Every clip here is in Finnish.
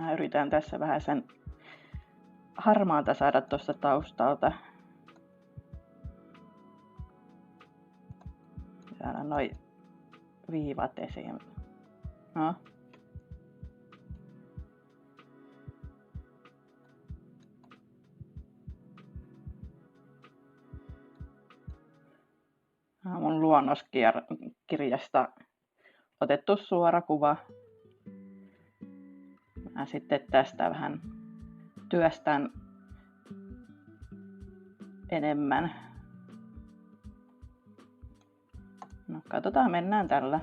Mä yritän tässä vähän sen harmaata saada tuosta taustalta. Saada noi viivat esiin. No. Mun luonnoskirjasta otettu suora kuva. Mä sitten tästä vähän työstän enemmän. No katsotaan, mennään tällä.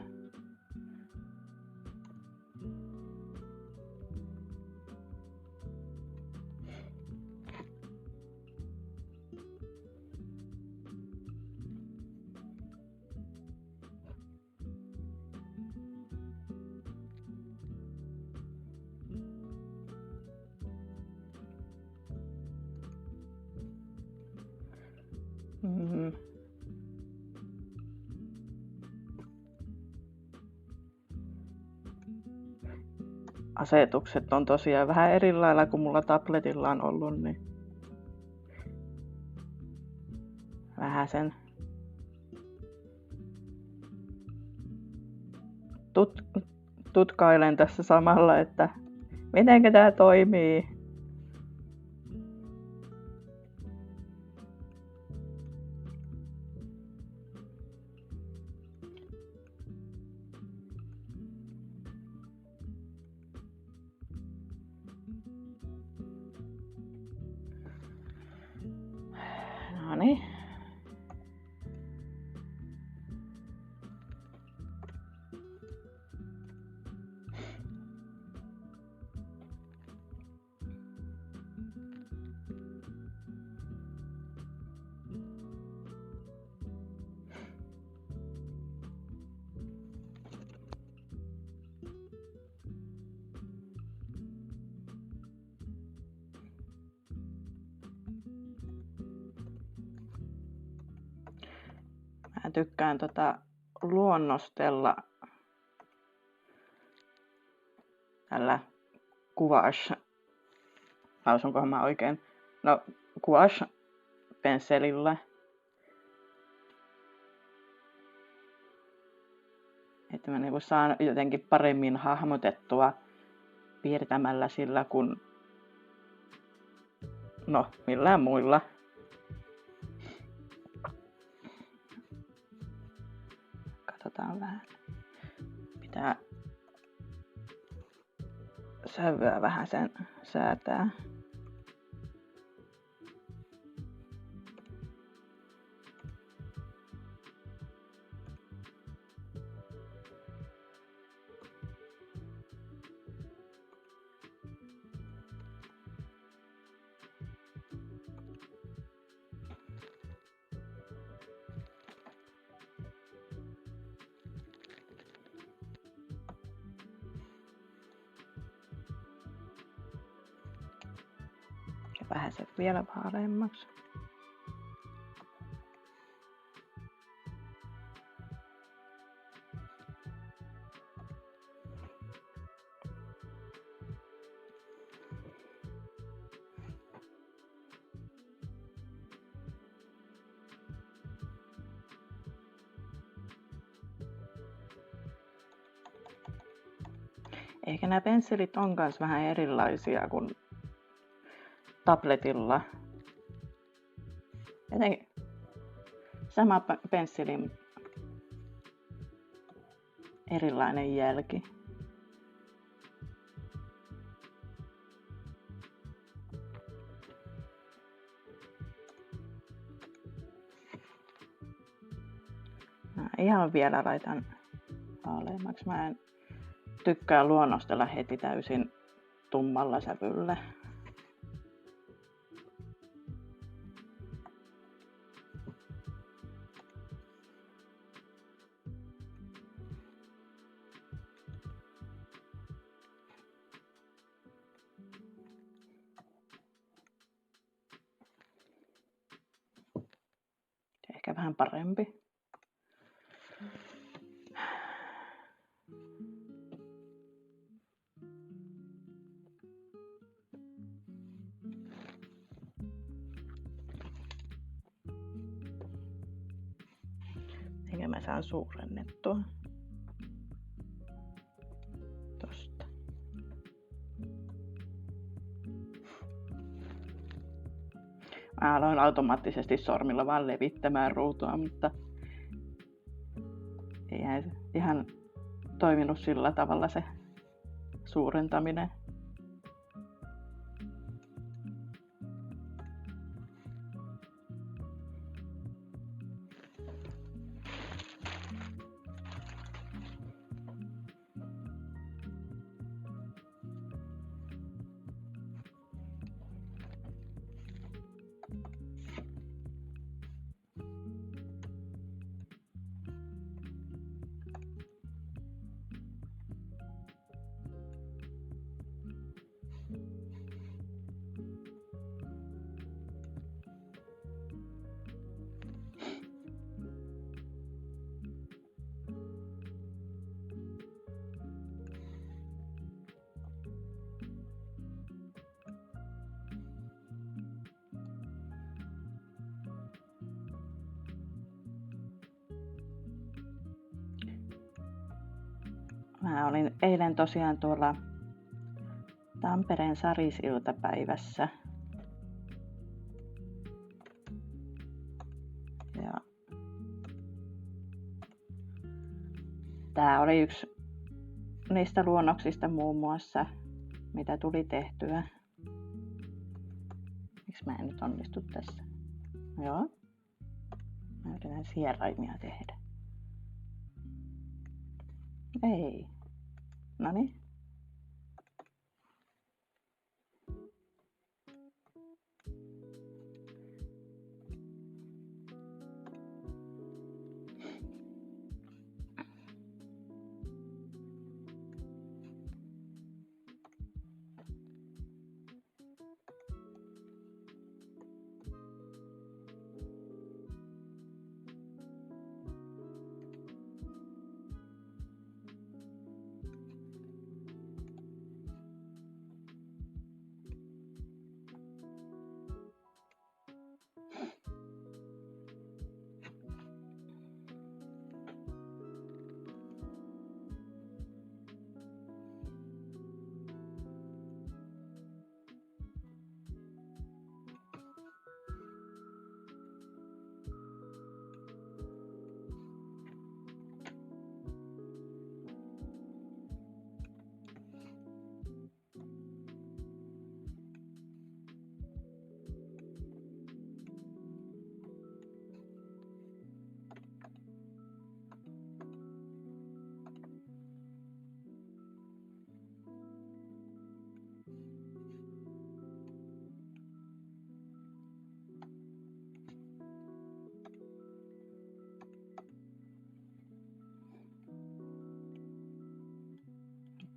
Asetukset on tosiaan vähän eri lailla kuin mulla tabletilla on ollut, niin vähän sen tutkailen tässä samalla, että mitenkä tää toimii. Noniin. Mä tykkään luonnostella tällä gouache, lausunkohan mä oikein, no gouache-pensselillä. Että mä niinku saan jotenkin paremmin hahmotettua piirtämällä sillä kuin millään muilla. Katsotaan vähän. Pitää sävyä vähän sen säätää. Vähän se vielä vaaleammaksi. Ehkä nämä pensselit on myös vähän erilaisia kuin tabletilla. Jotenkin sama pensselin erilainen jälki. Mä ihan vielä laitan vaaleammaksi. Mä en tykkää luonnostella heti täysin tummalla sävyllä. Ehkä vähän parempi. Miten mä saan suurennettua? Tosta. Mä aloin automaattisesti sormilla vaan levittämään ruutua, mutta eihän se ihan toiminut sillä tavalla se suurentaminen. Mä olin eilen tosiaan tuolla Tampereen Saris-iltapäivässä. Ja tää oli yksi niistä luonnoksista muun muassa, mitä tuli tehtyä. Miksi mä en nyt onnistu tässä? Joo. Mä yritän sieraimia tehdä. Ei. Noniin.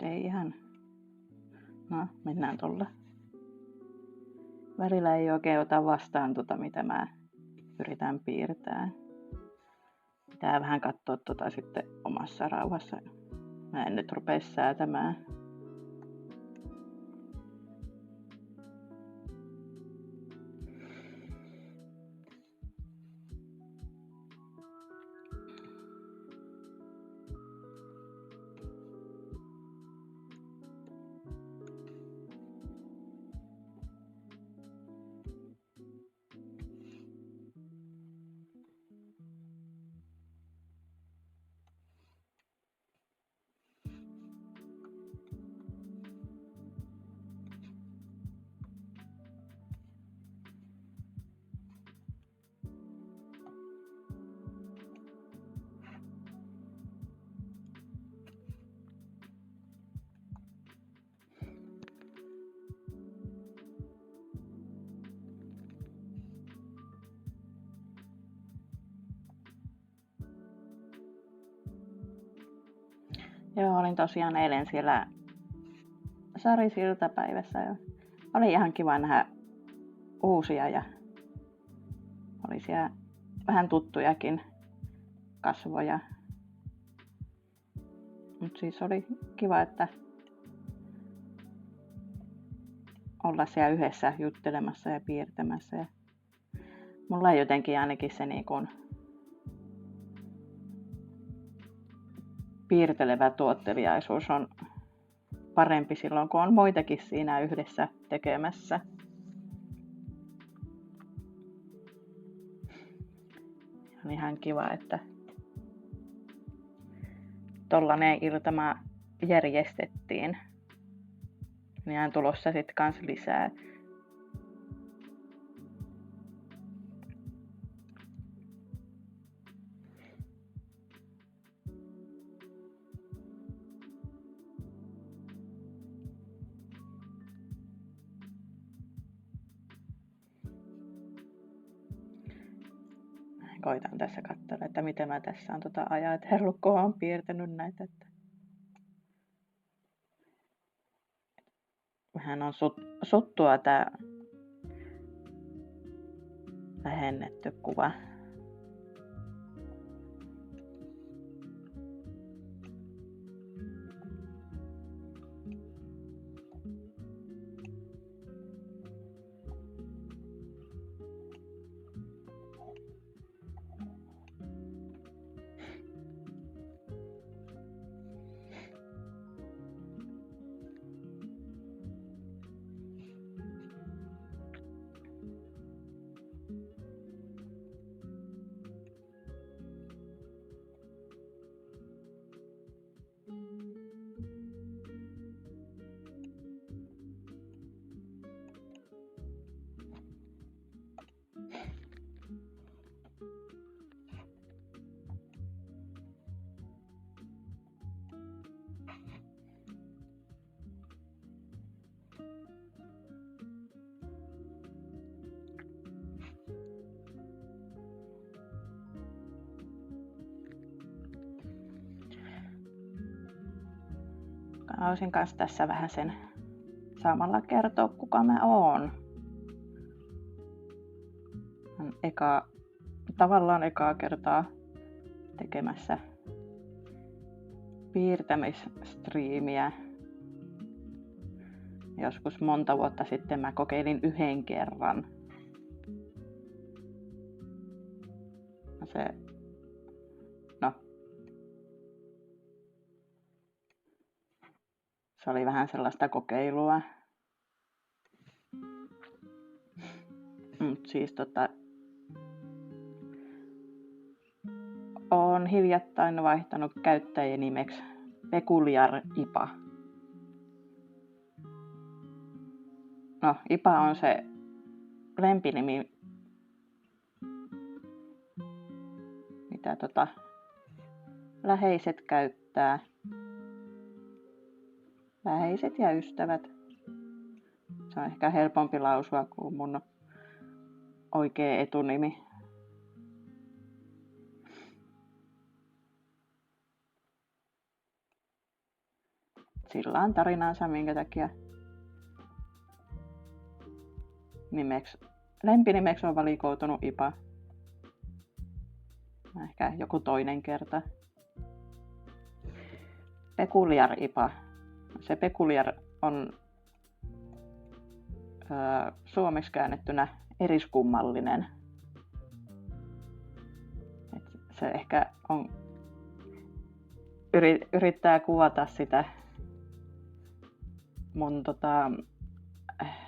Ei ihan. No, mennään tolla. Välillä ei oikein ota vastaan mitä mä yritän piirtää. Pitää vähän katsoa sitten omassa rauhassa. Mä en nyt rupea säätämään. Joo, olin tosiaan eilen siellä Saris-iltapäivässä ja oli ihan kiva nähdä uusia ja oli siellä vähän tuttujakin kasvoja. Mut siis oli kiva, että olla siellä yhdessä juttelemassa ja piirtämässä. Ja mulla jotenkin ainakin se niin kun piirtelevä tuotteliaisuus on parempi silloin, kun on muitakin siinä yhdessä tekemässä. On ihan kiva, että tollanen iltama järjestettiin. Niin on tulossa sitten kans lisää. Koitan tässä katsella, että miten mä tässä on ajatellut, kun olen piirtänyt näitä. Että vähän on suttua tää lähennetty kuva. Haluaisin kanssa tässä vähän sen samalla kertoa, kuka mä oon. Tavallaan ekaa kertaa tekemässä piirtämisstriimiä. Joskus monta vuotta sitten mä kokeilin yhden kerran. Se oli vähän sellaista kokeilua. Siis olen hiljattain vaihtanut käyttäjänimeksi Peculiar IPA. No, IPA on se lempinimi, mitä läheiset käyttää. Läheiset ja ystävät. Se on ehkä helpompi lausua kuin mun oikea etunimi. Sillä on tarinansa, minkä takia lempinimeksi on valikoitunut IPA. Ehkä joku toinen kerta. Peculiar IPA. Se peculiar on suomeksi käännettynä eriskummallinen. Se ehkä on, yrittää kuvata sitä mun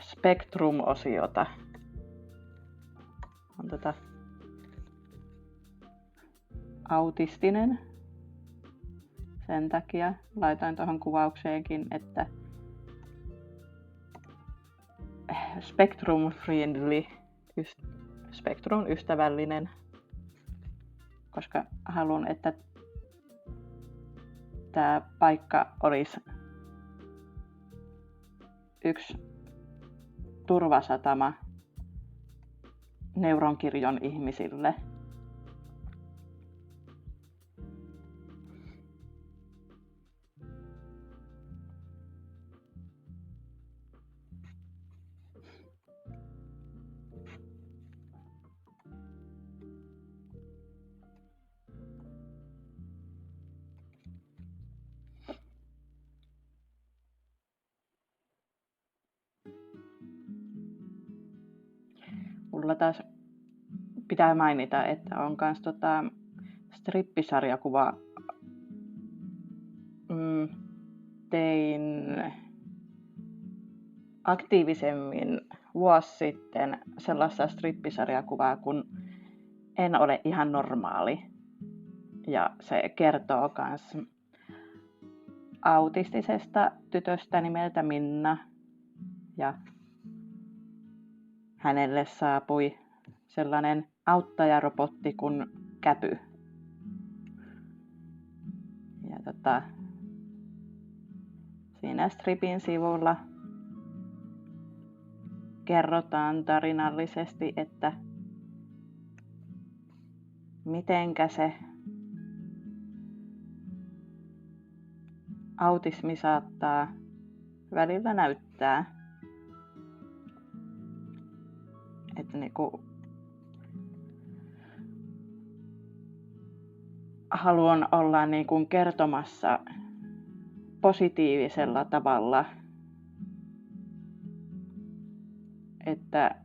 Spectrum-osiota. On autistinen. Sen takia laitoin tuohon kuvaukseenkin, että Spectrum friendly, Spectrum ystävällinen, koska haluan, että tämä paikka olisi yksi turvasatama neuronkirjon ihmisille. Mulla taas pitää mainita, että on kans strippisarjakuva tein aktiivisemmin vuosi sitten sellaista strippisarjakuvaa, kun En ole ihan normaali. Ja se kertoo myös autistisesta tytöstä nimeltä Minna. Ja hänelle saapui sellainen auttajarobotti kuin Käpy. Ja siinä stripin sivulla kerrotaan tarinallisesti, että mitenkä se autismi saattaa välillä näyttää. Että haluan olla kertomassa positiivisella tavalla, että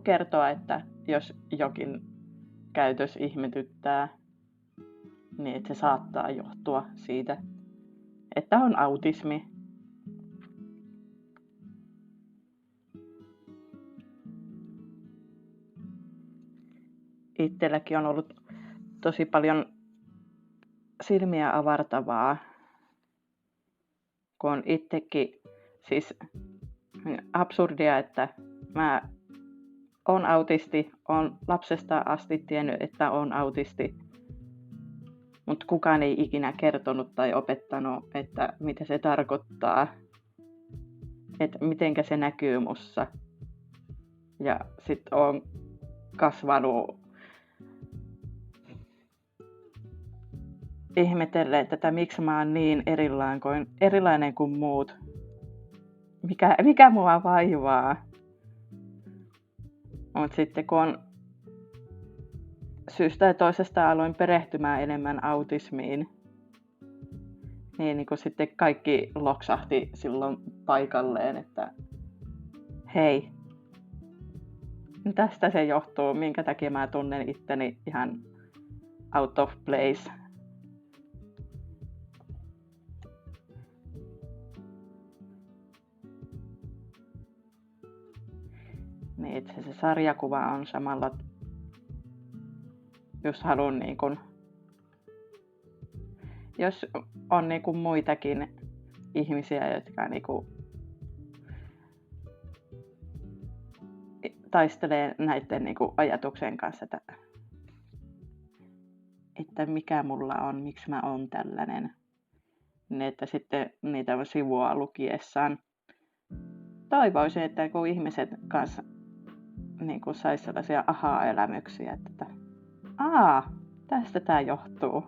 kertoa, että jos jokin käytös ihmetyttää, niin että se saattaa johtua siitä, että on autismi. Itselläkin on ollut tosi paljon silmiä avartavaa, kun on itsekin siis absurdia, että mä oon autisti, oon lapsesta asti tiennyt, että oon autisti, mutta kukaan ei ikinä kertonut tai opettanut, että mitä se tarkoittaa, että mitenkä se näkyy mussa. Ja sit oon kasvanut ihmetellen, että miksi mä oon niin erilainen kuin muut. Mikä mua vaivaa. Mutta sitten kun syystä ja toisesta aloin perehtymään enemmän autismiin, niin kun sitten kaikki loksahti silloin paikalleen, että hei, tästä se johtuu, minkä takia mä tunnen itteni ihan out of place. Niin itse se sarjakuva on samalla, jos haluan jos on muitakin ihmisiä, jotka taistelee näiden ajatuksen kanssa, että mikä mulla on, miksi mä oon tällainen, niin että sitten niitä sivua lukiessaan toivoisin, että kun ihmiset kanssa sais sellaisia aha-elämyksiä, että tästä tää johtuu.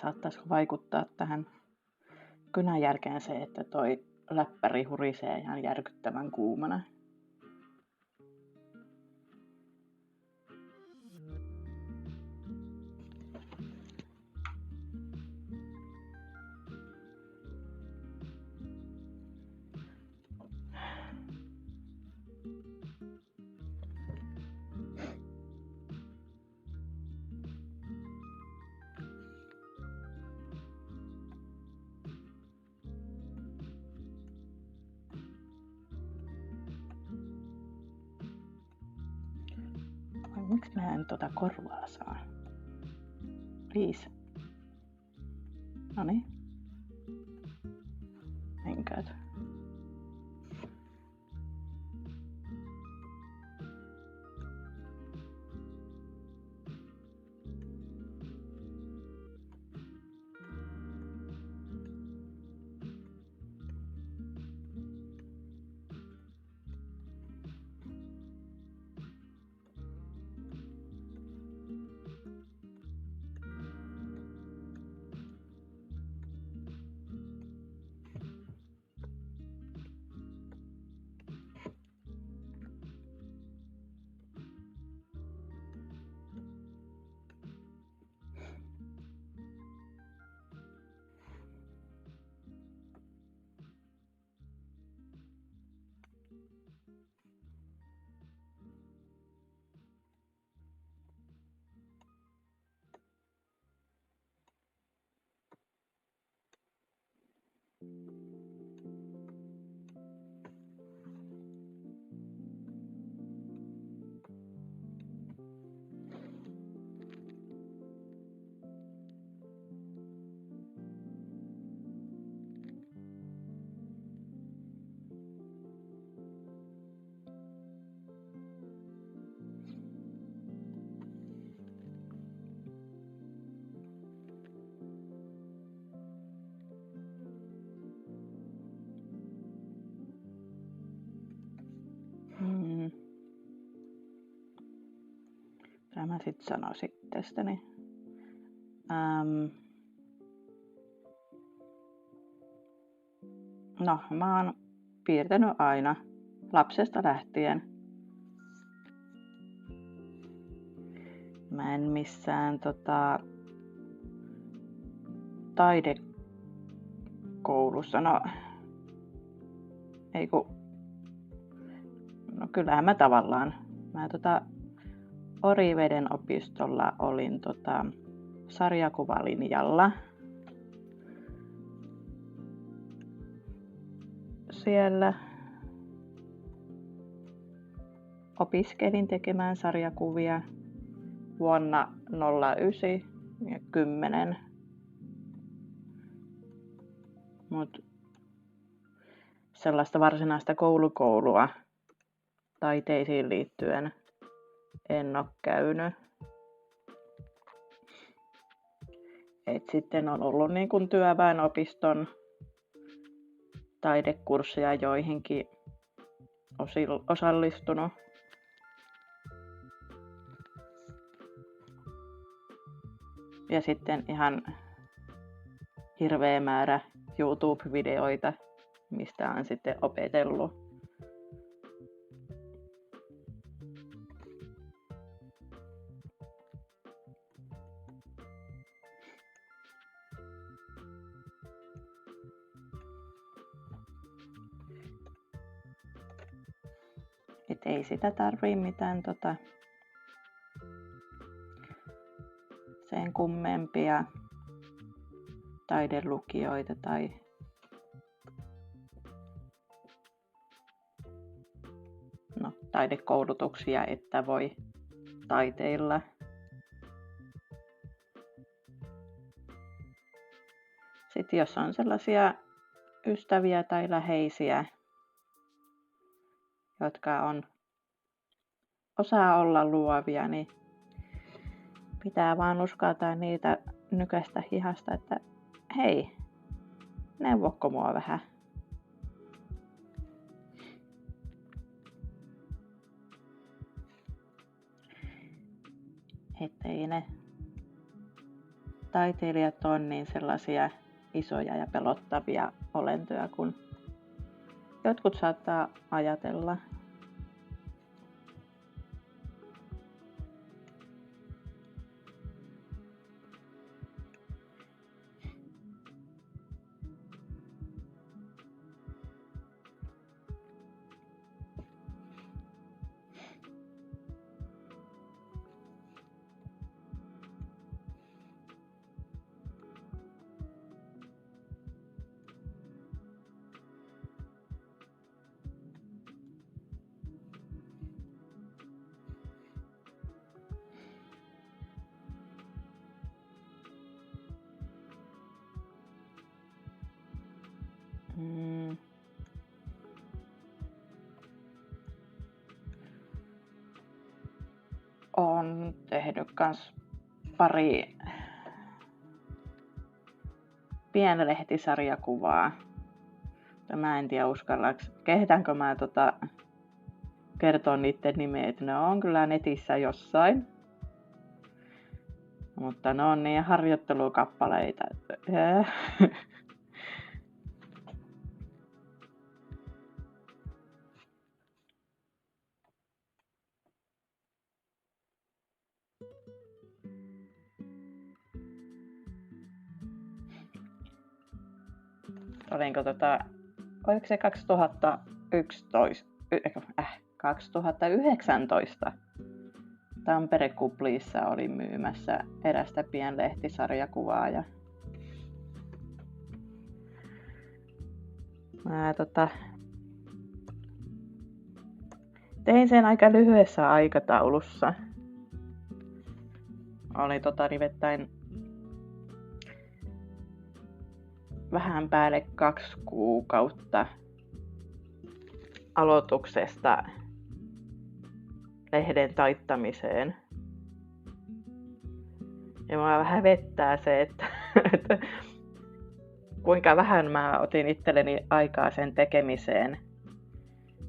saattaisiko vaikuttaa tähän kynän jälkeen se, että toi läppäri hurisee ihan järkyttävän kuumana. Miksi mä en tota korvaa saa? Please. Noniin. Menkööt. Mitä mä sit sanoisin tästäni? No, mä oon piirtänyt aina lapsesta lähtien. Mä en missään taidekoulussa, no kyllähän mä tavallaan. Mä Oriveden opistolla olin sarjakuvalinjalla. Siellä opiskelin tekemään sarjakuvia vuonna 2009 ja 2010. Mut sellaista varsinaista koulua taiteisiin liittyen en ole käynyt. Et sitten on ollut niin kuin työväenopiston taidekursseja joihinkin osallistunut. Ja sitten ihan hirveä määrä YouTube-videoita, mistä on sitten opetellut. Et ei sitä tarvii mitään sen kummempia taidelukijoita tai taidekoulutuksia, että voi taiteilla. Sitten jos on sellaisia ystäviä tai läheisiä, jotka osaa olla luovia, niin pitää vaan uskaltaa niitä nykäistä hihasta, että hei, neuvokko mua vähän. Ettei ne taiteilijat on niin sellaisia isoja ja pelottavia olentoja, kun jotkut saattaa ajatella. Olen tehnyt kans pari pienlehtisarjakuvaa. Mä en tiedä kehdänkö mä kertoa niiden nimet. Ne on kyllä netissä jossain. Mutta ne on niin harjoittelukappaleita. Oliko oliko se 2019 Tampere-kupliissa oli myymässä erästä pienlehtisarjakuvaa ja mä tein sen aika lyhyessä aikataulussa. Oli nimittäin vähän päälle 2 kuukautta aloituksesta lehden taittamiseen. Ja mua vähän hävettää se, että kuinka vähän mä otin itselleni aikaa sen tekemiseen.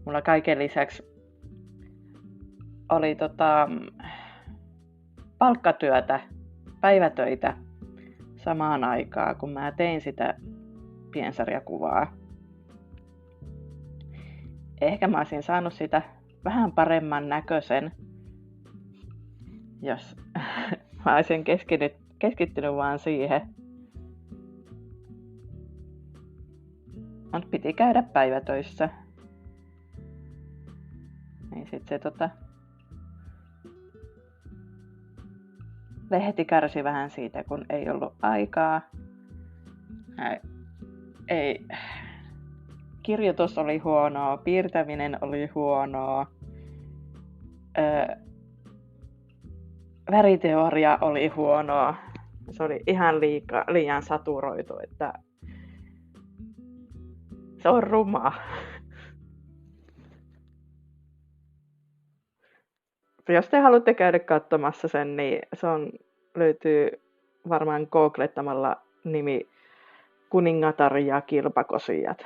Mulla kaiken lisäksi oli palkkatyötä, päivätöitä samaan aikaan, kun mä tein sitä piensarjakuvaa. Ehkä mä olisin saanut sitä vähän paremman näköisen, jos mä olisin keskittynyt vaan siihen. Mut piti käydä päivätöissä. Niin sit se lehti kärsi vähän siitä, kun ei ollut aikaa. Kirjoitus oli huonoa, piirtäminen oli huonoa, väriteoria oli huonoa. Se oli ihan liian saturoitu, että se on ruma. Jos te haluatte käydä katsomassa sen, niin löytyy varmaan googlettamalla nimi Kuningatar ja kilpakosijat.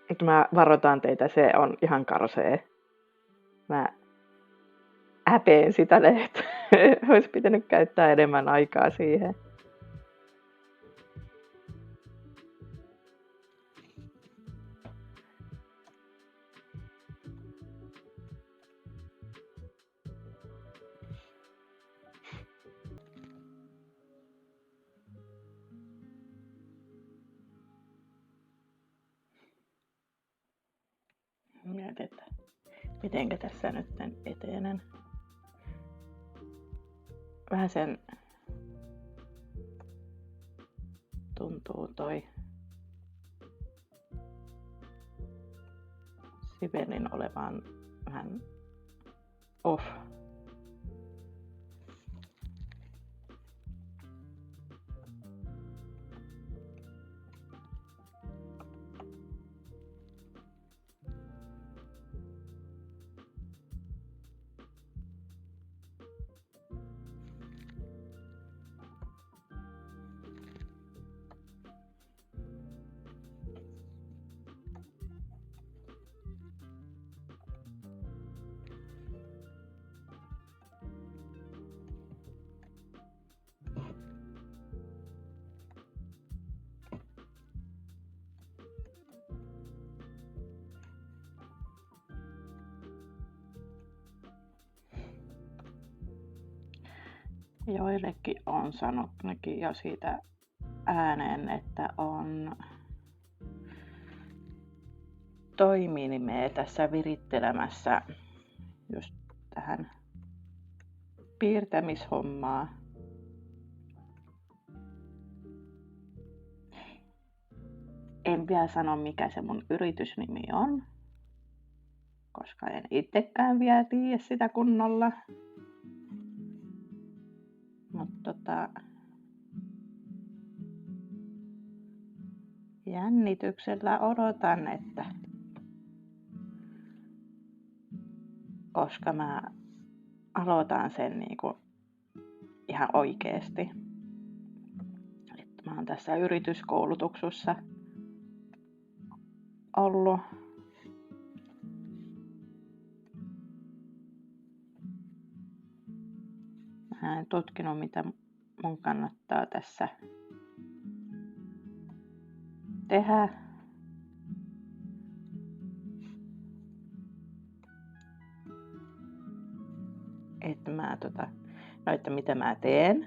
Mutta mä varoitan teitä, se on ihan karsee. Mä häpeen sitä lehteä. Olisi pitänyt käyttää enemmän aikaa siihen. Mietin, että mitenkä tässä nyt etenen. Vähän sen tuntuu toi sivelin olevan vähän off. Joillekin on sanonutkin jo siitä ääneen, että on toiminimeä tässä virittelemässä just tähän piirtämishommaa. En vielä sano, mikä se mun yritysnimi on, koska en itsekään vielä tiedä sitä kunnolla. Mutta jännityksellä odotan, että koska mä aloitan sen niinku ihan oikeesti. Että mä oon tässä yrityskoulutuksessa ollut. Mä en tutkinut, mitä mun kannattaa tässä tehdä. Että mitä mä teen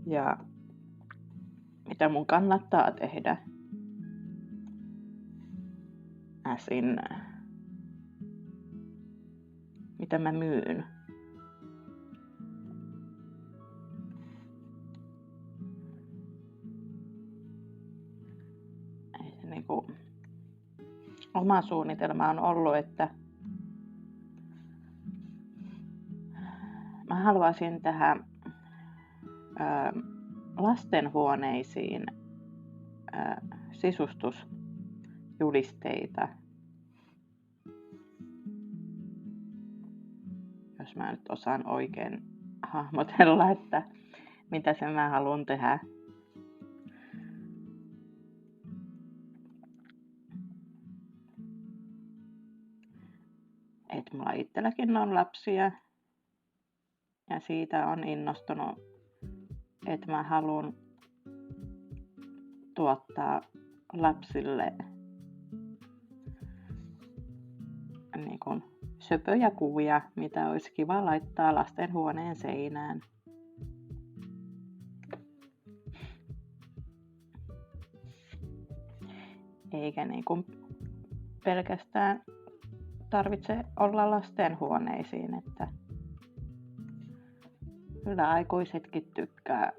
ja mitä mun kannattaa tehdä. Mitä mä myyn. Niinku, oma suunnitelma on ollut, että mä haluaisin tehdä lastenhuoneisiin sisustusjulisteita. Jos mä nyt osaan oikein hahmotella, että mitä sen mä haluan tehdä. Että mulla itselläkin on lapsia ja siitä on innostunut, että mä haluan tuottaa lapsille niin kuin söpöjä kuvia, mitä olisi kiva laittaa lastenhuoneen seinään. Eikä niin kuin pelkästään tarvitse olla lastenhuoneisiin, että kyllä aikuisetkin tykkää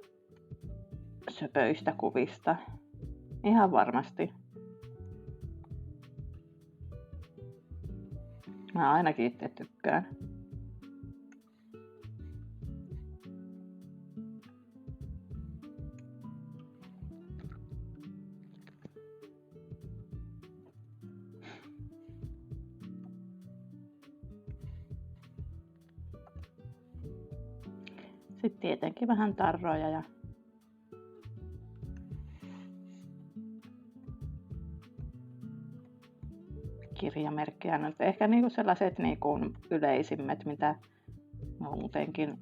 söpöistä kuvista. Ihan varmasti. Mä ainakin itse tykkään. Sitten tietenkin vähän tarroja ja kirjamerkkejä. No, ehkä niinku sellaiset niinku yleisimmät, mitä muutenkin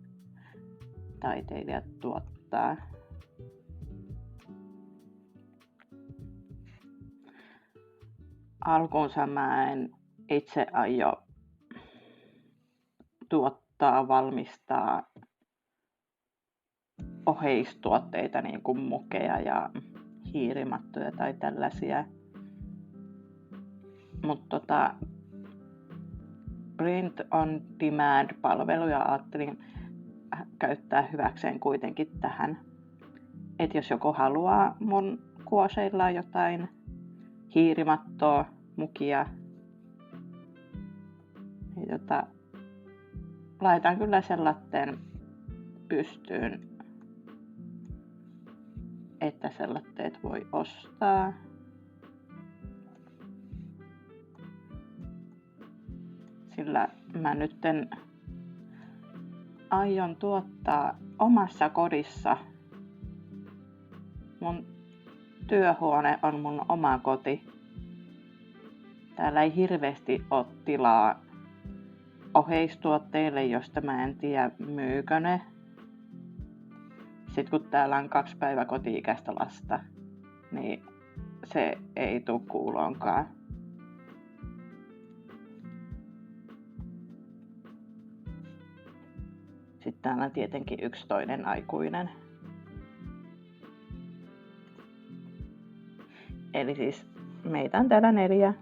taiteilijat tuottaa. Alkuunsa mä en itse aio valmistaa oheistuotteita niin kuin mukeja ja hiirimattoja tai tällaisia. Mutta print on demand -palveluja ajattelin käyttää hyväkseen kuitenkin tähän. Että jos joku haluaa mun kuoseilla jotain hiirimattoa, mukia, niin laitan kyllä sellaisen pystyyn, että sellaiset voi ostaa. Sillä mä nytten aion tuottaa omassa kodissa. Mun työhuone on mun oma koti. Täällä ei hirveästi ole tilaa oheistuotteille, josta mä en tiedä myykö ne. Sitten kun täällä on 2 päiväkoti-ikäistä lasta, niin se ei tule kuuloonkaan. Sitten täällä on tietenkin yksi toinen aikuinen. Eli siis meitä on täällä 4.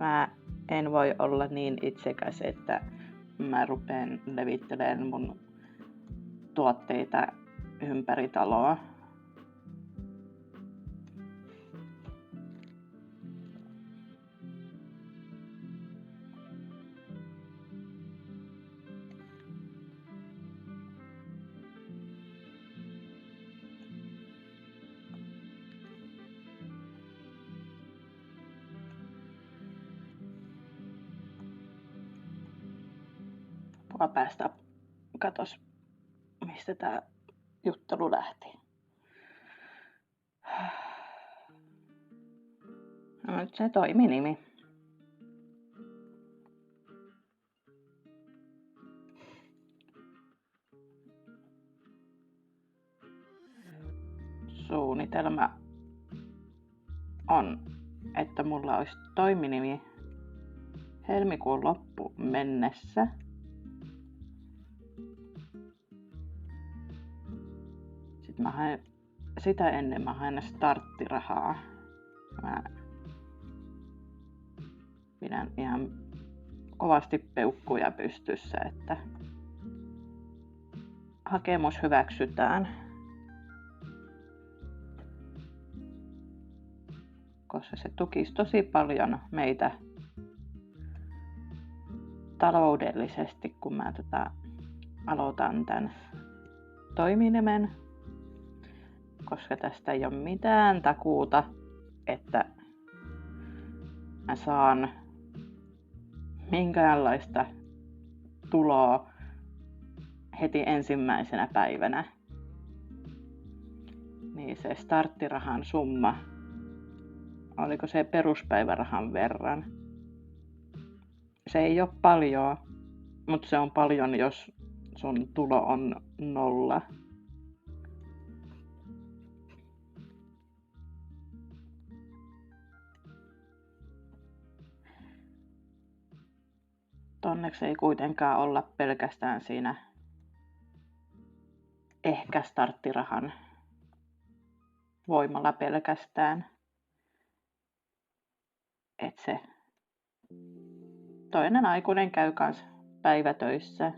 Mä en voi olla niin itsekäs, että mä rupean levittelemään mun tuotteita ympäri taloa. Mua päästä katos, mistä tää juttelu lähti. No, nyt se toiminimi. Suunnitelma on, että mulla olisi toiminimi helmikuun loppuun mennessä. Sitten sitä ennen mä haen starttirahaa. Mä pidän ihan kovasti peukkuja pystyssä, että hakemus hyväksytään. Koska se tukisi tosi paljon meitä taloudellisesti, kun mä aloitan tämän toiminimen. Koska tästä ei ole mitään takuuta, että mä saan minkäänlaista tuloa heti ensimmäisenä päivänä. Niin se starttirahan summa, oliko se peruspäivärahan verran? Se ei ole paljon, mutta se on paljon, jos sun tulo on 0. Onneksi ei kuitenkaan olla pelkästään siinä ehkä starttirahan voimalla pelkästään. Et se toinen aikuinen käy kans päivätöissä.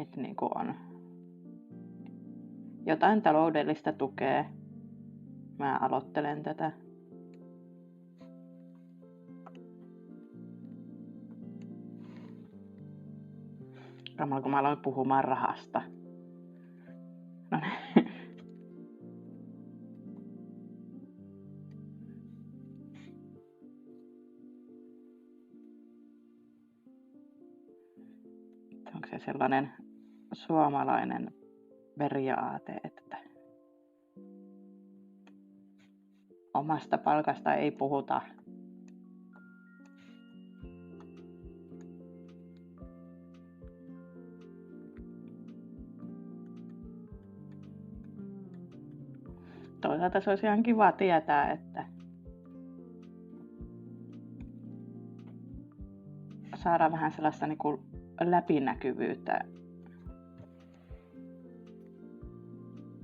Et niinku on jotain taloudellista tukea. Mä aloittelen tätä. Kamala, kun mä aloin puhumaan rahasta. No niin. Onko se sellainen suomalainen periaate, että omasta palkasta ei puhuta? Toisaalta se olisi ihan kiva tietää, että saadaan vähän sellaista niin kuin läpinäkyvyyttä.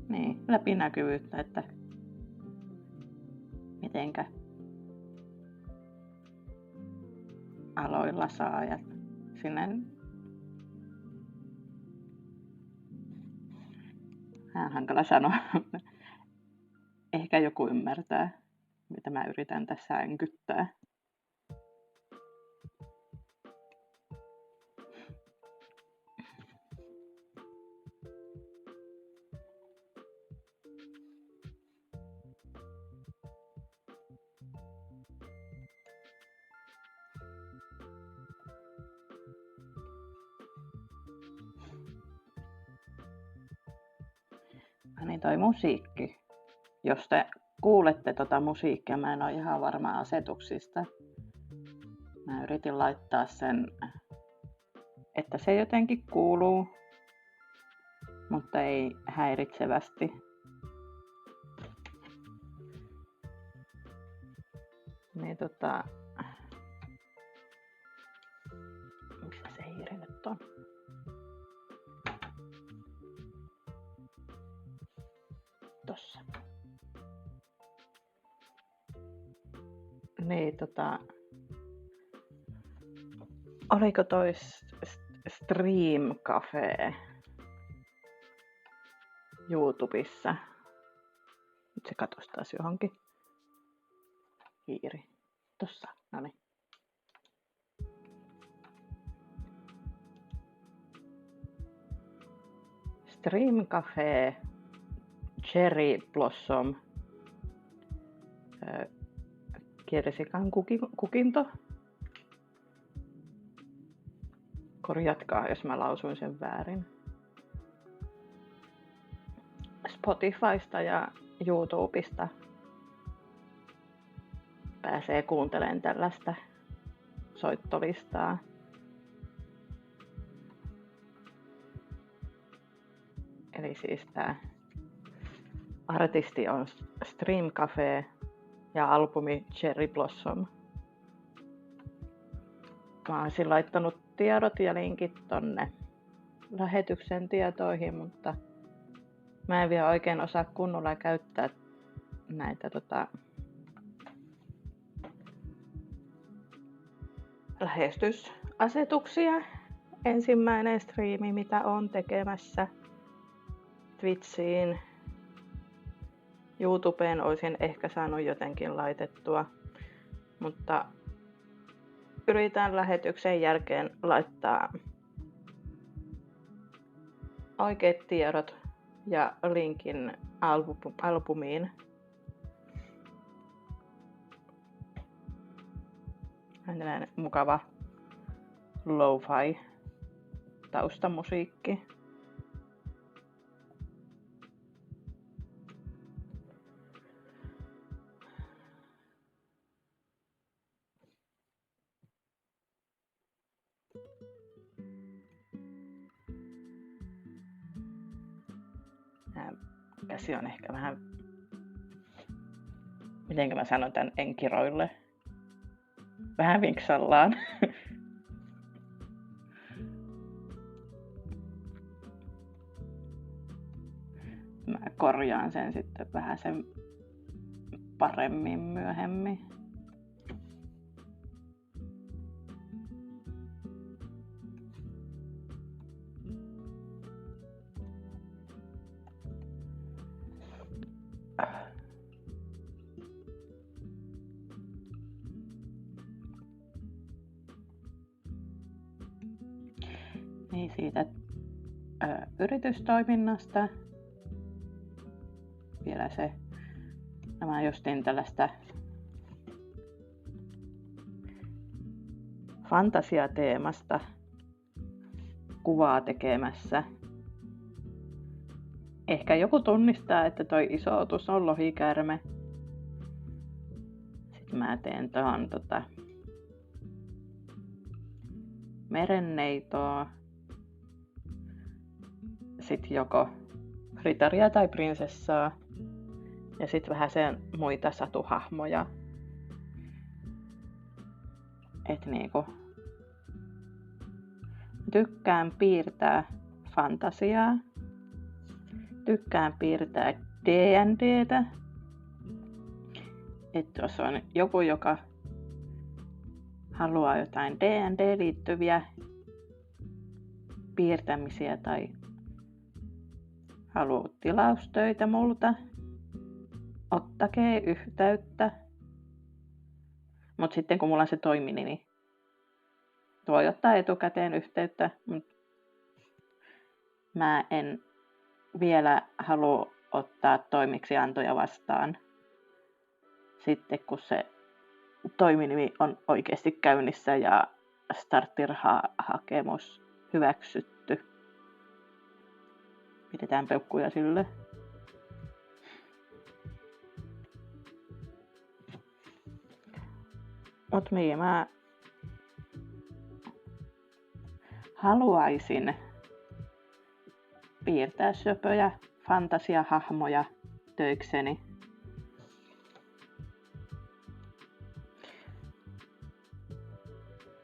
Niin, läpinäkyvyyttä, että mitenkä aloilla saa ja sinne vähän hankala sanoa. Ehkä joku ymmärtää, mitä mä yritän tässä änkyttää. Niin toi musiikki. Jos te kuulette tota musiikkia, mä en ole ihan varma asetuksista. Mä yritin laittaa sen, että se jotenkin kuuluu, mutta ei häiritsevästi. Niin missä se hiiri nyt on? Tossa. Niin oliko toi Stream Cafe YouTubessa? Nyt se katosi taas johonkin. Hiiri. Tossa, noniin. Stream Cafe Cherry Blossom kirsikan kukinto. Korjatkaa, jos mä lausuin sen väärin. Spotifysta ja YouTubesta pääsee kuuntelemaan tällaista soittolistaa. Eli siis tää artisti on Stream Cafe ja albumi Cherry Blossom. Mä olisin laittanut tiedot ja linkit tonne lähetyksen tietoihin, mutta mä en vielä oikein osaa kunnolla käyttää näitä lähestysasetuksia. Ensimmäinen striimi, mitä on tekemässä Twitchiin. YouTubeen olisin ehkä saanut jotenkin laitettua, mutta yritän lähetyksen jälkeen laittaa oikeat tiedot ja linkin albumiin. Tällainen mukava lo-fi taustamusiikki. Käsi on ehkä vähän, mitenkä mä sanon tän enkiroille, vähän vinksallaan. Mä korjaan sen sitten vähän sen paremmin myöhemmin. Niin siitä yritystoiminnasta. Vielä se, mä justiin tällaista fantasiateemasta kuvaa tekemässä. Ehkä joku tunnistaa, että toi iso otus on lohikäärme. Sitten mä teen tuohon merenneitoa. Sitten joko ritaria tai prinsessaa. Ja sitten vähän sen muita satuhahmoja. Et niinku tykkään piirtää fantasiaa. Tykkään piirtää D&Dtä. Että jos on joku, joka haluaa jotain D&D liittyviä piirtämisiä tai haluaa tilaustöitä multa, ottakee yhteyttä. Mut sitten kun mulla on se toiminimi, voi ottaa etukäteen yhteyttä, mutta mä en vielä halua ottaa toimiksiantoja vastaan sitten kun se toiminimi on oikeasti käynnissä ja starttirahahakemus hyväksytty. Pidetään peukkuja sille. Mut niin, mä haluaisin piirtää söpöjä fantasiahahmoja töikseni.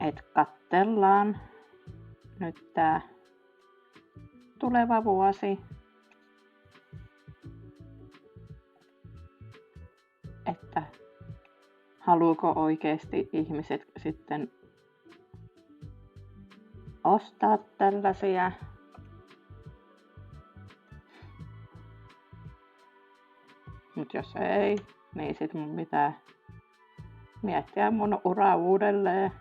että katsellaan nyt tää tuleva vuosi, että haluuko oikeasti ihmiset sitten ostaa tällaisia. Mut jos ei, niin sit mun pitää miettiä mun uraa uudelleen.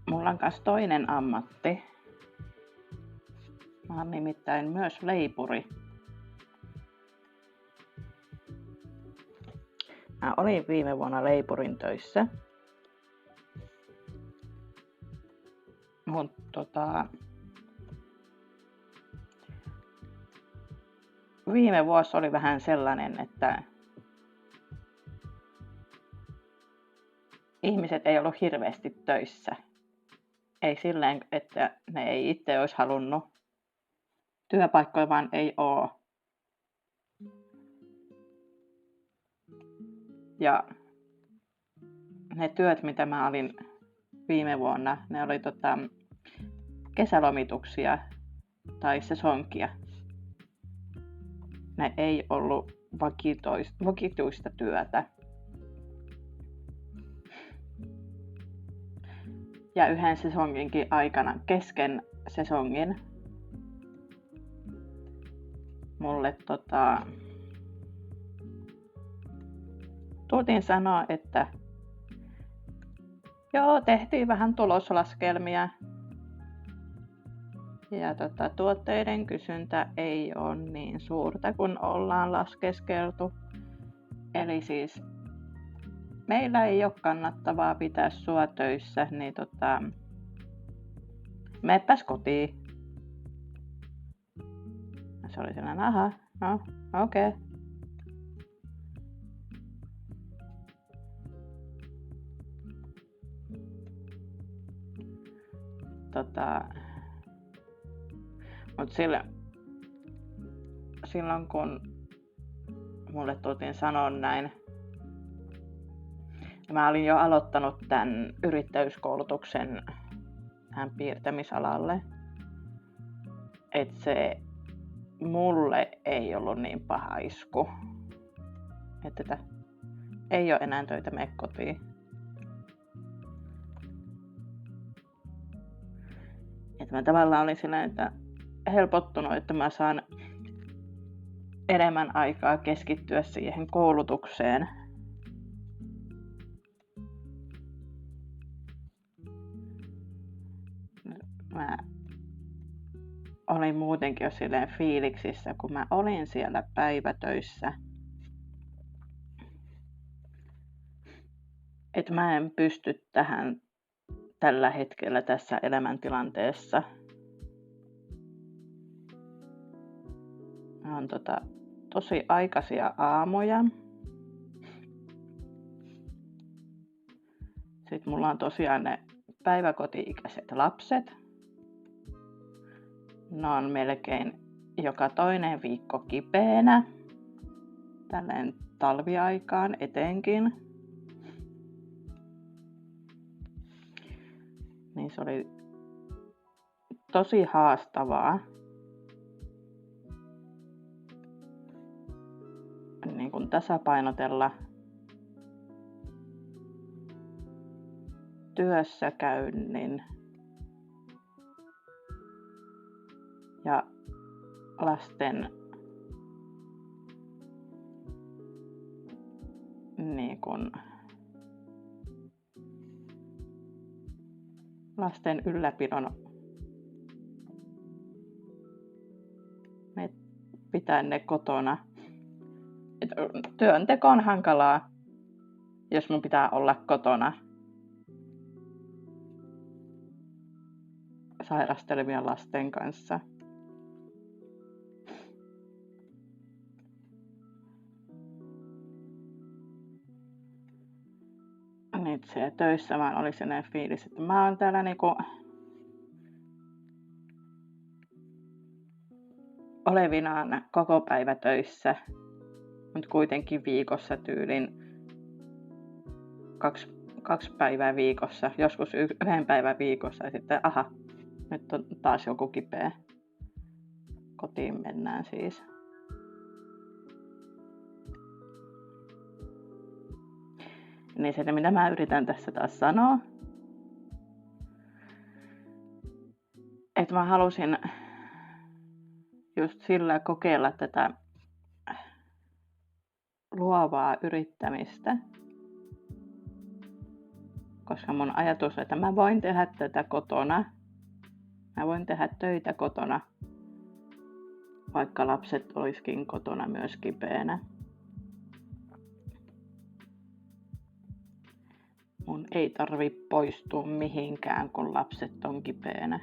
Mulla on myös toinen ammatti. Mä oon nimittäin myös leipuri. Mä olin viime vuonna leipurin töissä. Mutta viime vuosi oli vähän sellainen, että ihmiset ei ollut hirveästi töissä. Ei silleen, että ne ei itse olisi halunnut työpaikkoja, vaan ei oo. Ja ne työt, mitä mä olin viime vuonna, ne oli kesälomituksia tai sesonkia. Ne ei ollut vakituista työtä. Ja yhden sesonginkin aikana kesken sesongin mulle tultiin sanoa, että joo, tehtiin vähän tuloslaskelmia ja tuotteiden kysyntä ei ole niin suurta kuin ollaan laskeskeltu. Eli siis meillä ei ole kannattavaa pitää sua töissä, niin menepäs kotiin. Se oli sellainen, aha, no okei. Okay. Mutta silloin kun mulle tultiin sanoa näin, mä olin jo aloittanut tämän yrittäjyyskoulutuksen tähän piirtämisalalle. Että se mulle ei ollut niin paha isku. Että ei ole enää töitä, mene kotiin. Että mä tavallaan olin silleen, että helpottunut, että mä saan enemmän aikaa keskittyä siihen koulutukseen. Mä olin muutenkin jo silleen fiiliksissä, kun mä olin siellä päivätöissä. Että mä en pysty tähän tällä hetkellä tässä elämäntilanteessa. Mä oon tosi aikaisia aamuja. Sitten mulla on tosiaan ne päiväkoti-ikäiset lapset. Ne on melkein joka toinen viikko kipeänä. Tälleen talviaikaan etenkin. Niin se oli tosi haastavaa. Niin kuin tasapainotella työssäkäynnin ja lasten niin kuin lasten ylläpidon, pitää ne kotona. Työnteko on hankalaa, jos mun pitää olla kotona sairastelevien lasten kanssa. Nyt se töissä vaan oli sellainen fiilis, että mä oon täällä niinku olevinaan koko päivä töissä, mutta kuitenkin viikossa tyylin kaksi päivää viikossa, joskus yhden päivän viikossa ja sitten nyt on taas joku kipeä. Kotiin mennään siis. Niin se, mitä mä yritän tässä taas sanoa, että mä halusin just sillä kokeilla tätä luovaa yrittämistä, koska mun ajatus on, että mä voin tehdä tätä kotona, mä voin tehdä töitä kotona, vaikka lapset olisikin kotona myös kipeänä. Mun ei tarvi poistua mihinkään, kun lapset on kipeänä.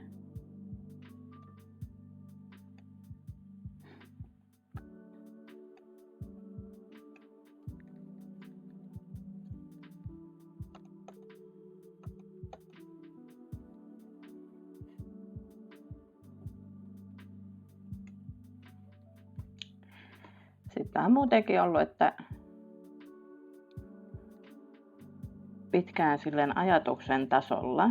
Sitten on muutenkin ollut, että pitkään silleen ajatuksen tasolla,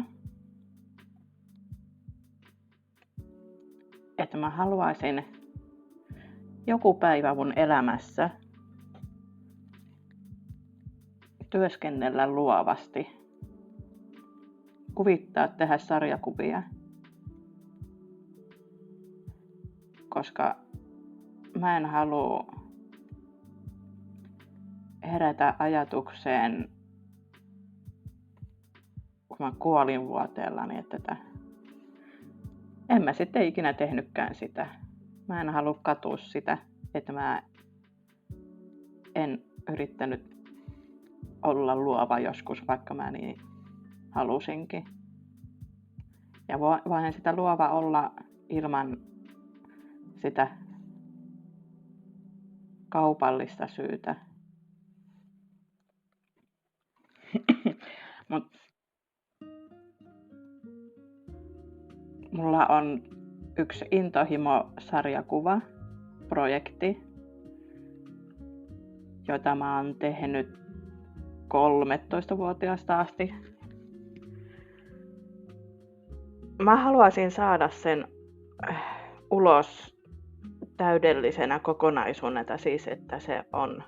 että mä haluaisin joku päivä mun elämässä työskennellä luovasti, kuvittaa, tehdä sarjakuvia, koska mä en halua herätä ajatukseen, kun mä kuolin vuoteellani, että en mä sitten ikinä tehnytkään sitä. Mä en halua katua sitä, että mä en yrittänyt olla luova joskus, vaikka mä niin halusinkin. Ja voihan sitä luova olla ilman sitä kaupallista syytä. Mut mulla on yksi intohimo-sarjakuva projekti, jota mä oon tehnyt 13-vuotiaasta asti. Mä haluaisin saada sen ulos täydellisenä kokonaisuutena, siis että se on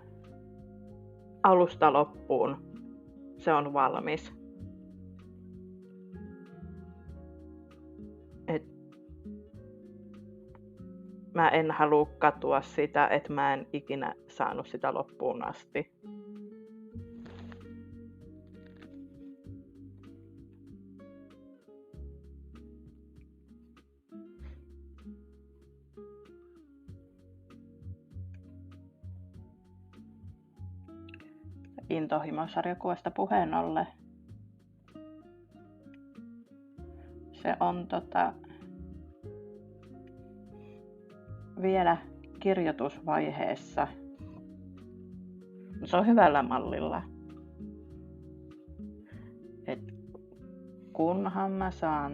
alusta loppuun, se on valmis. Mä en halua katua sitä, että mä en ikinä saanut sitä loppuun asti. Intohimo-sarjakuvasta puheen ollen. Se on vielä kirjoitusvaiheessa. Se on hyvällä mallilla. Et kunhan mä saan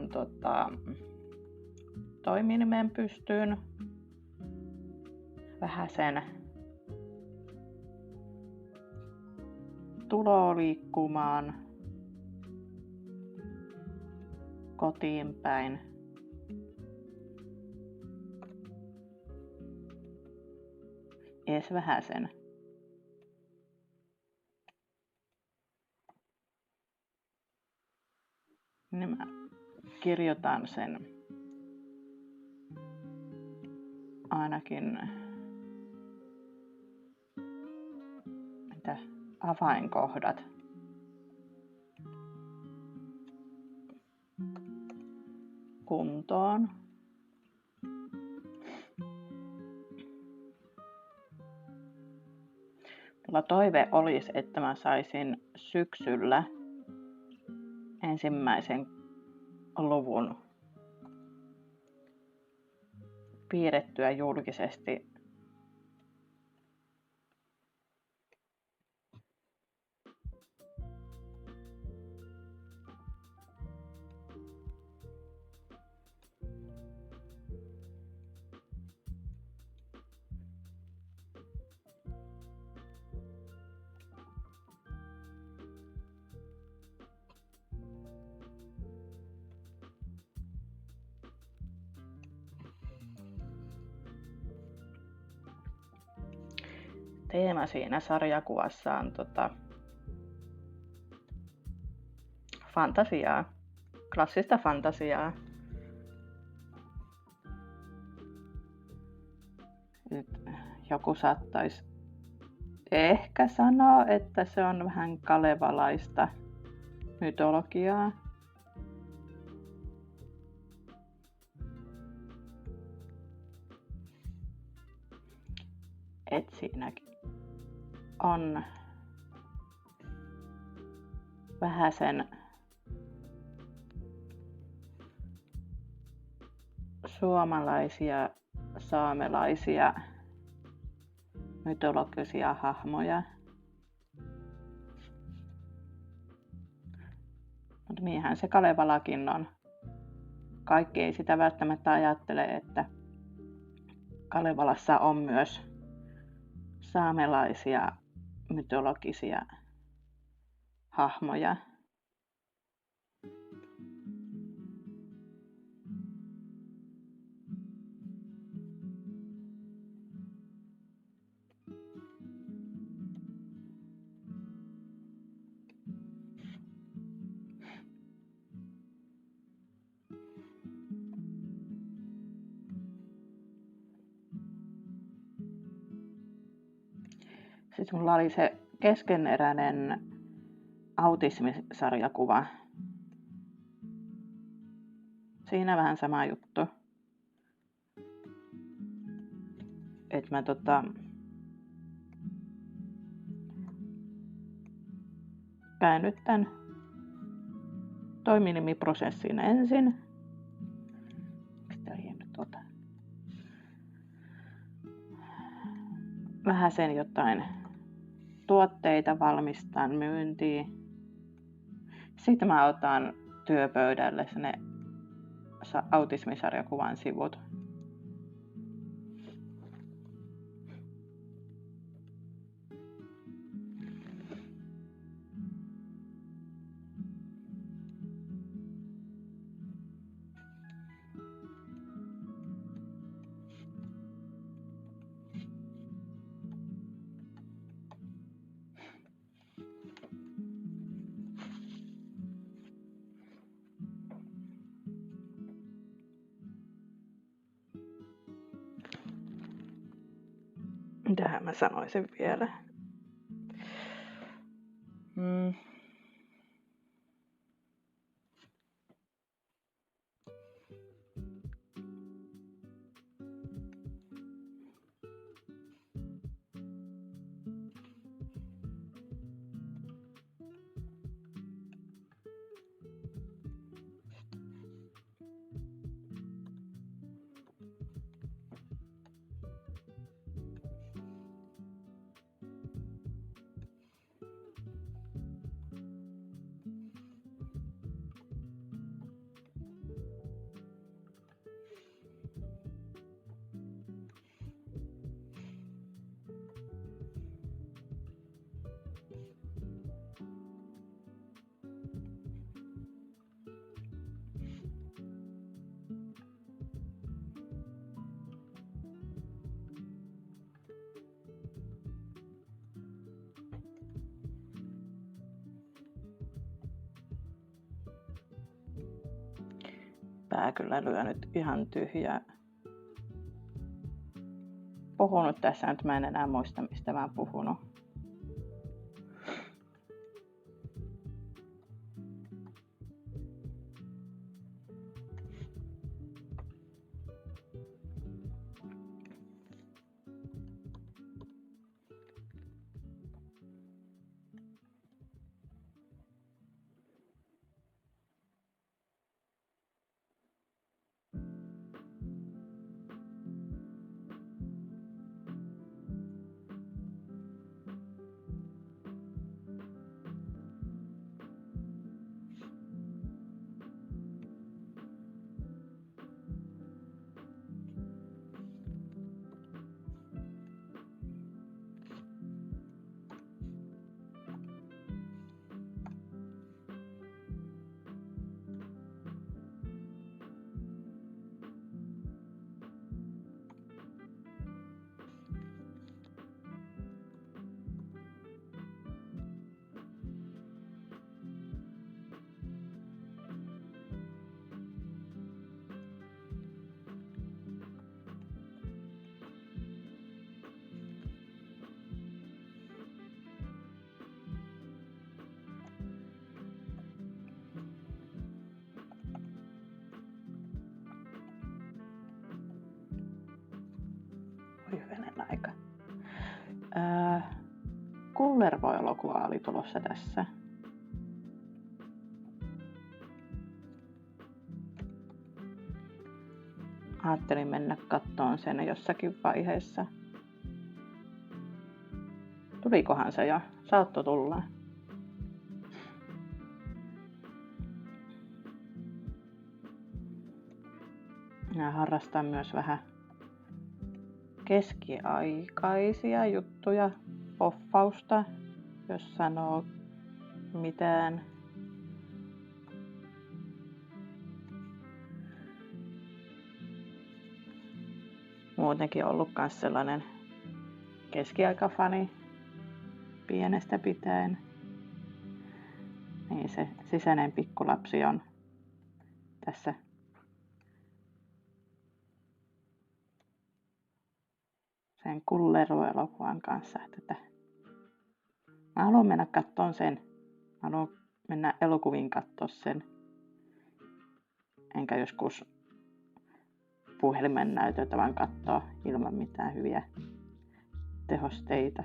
toiminimen pystyyn vähän sen tuloa liikkumaan kotiin päin. Ees vähäsen. Niin mä kirjoitan sen ainakin avainkohdat kuntoon. Mulla toive olisi, että mä saisin syksyllä ensimmäisen luvun piirrettyä julkisesti. Teema siinä sarjakuvassa on fantasiaa, klassista fantasiaa. Nyt joku saattaisi ehkä sanoa, että se on vähän kalevalaista mytologiaa. Et siinäkin on vähäsen suomalaisia, saamelaisia mytologisia hahmoja. Mutta niinhän se Kalevalakin on. Kaikki ei sitä välttämättä ajattele, että Kalevalassa on myös saamelaisia mytologisia hahmoja. Sitten mulla oli se keskeneräinen autismisarjakuva. Siinä vähän sama juttu. Että mä käyn nyt tän toiminimiprosessin ensin. Vähän sen jotain tuotteita valmistan myyntiin. Sitten mä otan työpöydälle ne autismisarjakuvan sivut. Mitähän mä sanoisin vielä? Pää kyllä lyö nyt ihan tyhjää. Puhunut tässä nyt, mä en enää muista mistä mä oon puhunut. Hyvänen aika. Kullervo-elokuva oli tulossa tässä. Ajattelin mennä kattoon sen jossakin vaiheessa. Tulikohan se jo? Saatto tulla. Minä harrastan myös vähän keskiaikaisia juttuja, poffausta, jos sanoo mitään. Muutenkin ollut myös sellainen keskiaikafani pienestä pitäen. Niin se sisäinen pikkulapsi on tässä sen Kullervo-elokuvan kanssa. Että mä haluan mennä katsomaan sen. Mä haluan mennä elokuviin katsoa sen. Enkä joskus puhelimen näytöltä vaan katsoa ilman mitään hyviä tehosteita.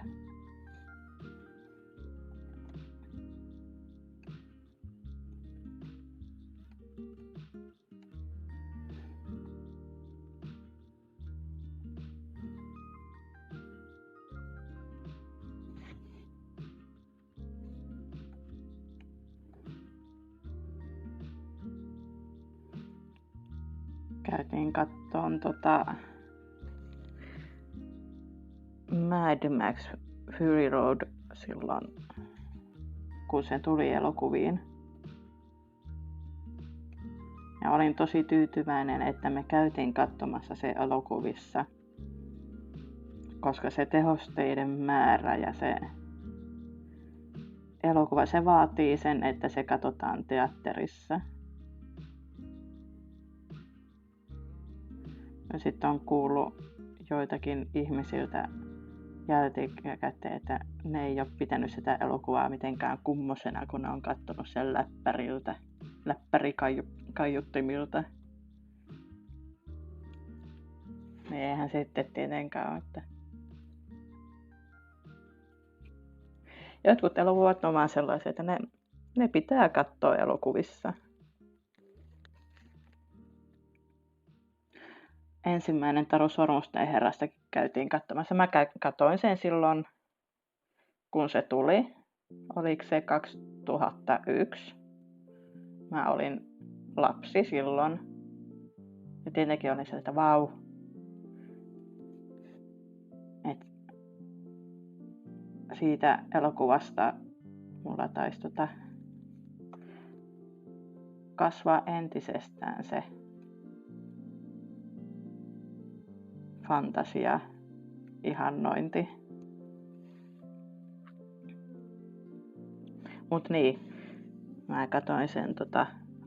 Käytiin kattoon Mad Max Fury Road silloin, kun se tuli elokuviin. Ja olin tosi tyytyväinen, että me käytiin katsomassa se elokuvissa, koska se tehosteiden määrä ja se elokuva, se vaatii sen, että se katsotaan teatterissa. Ja sitten on kuullut joitakin ihmisiltä jälkikäteen, että ne ei ole pitänyt sitä elokuvaa mitenkään kummosena, kun ne on katsonut sen läppärikaiuttimilta. Niin eihän sitten tietenkään ole, että jotkut elokuvat on vaan sellaisia, että ne pitää katsoa elokuvissa. Ensimmäinen Taru Sormusten herrastakin käytiin katsomassa. Mä katsoin sen silloin, kun se tuli. Oliko se 2001? Mä olin lapsi silloin. Ja tietenkin olin sieltä vau. Et siitä elokuvasta mulla taisi kasvaa entisestään se fantasia, ihannointi. Mut niin, mä katsoin sen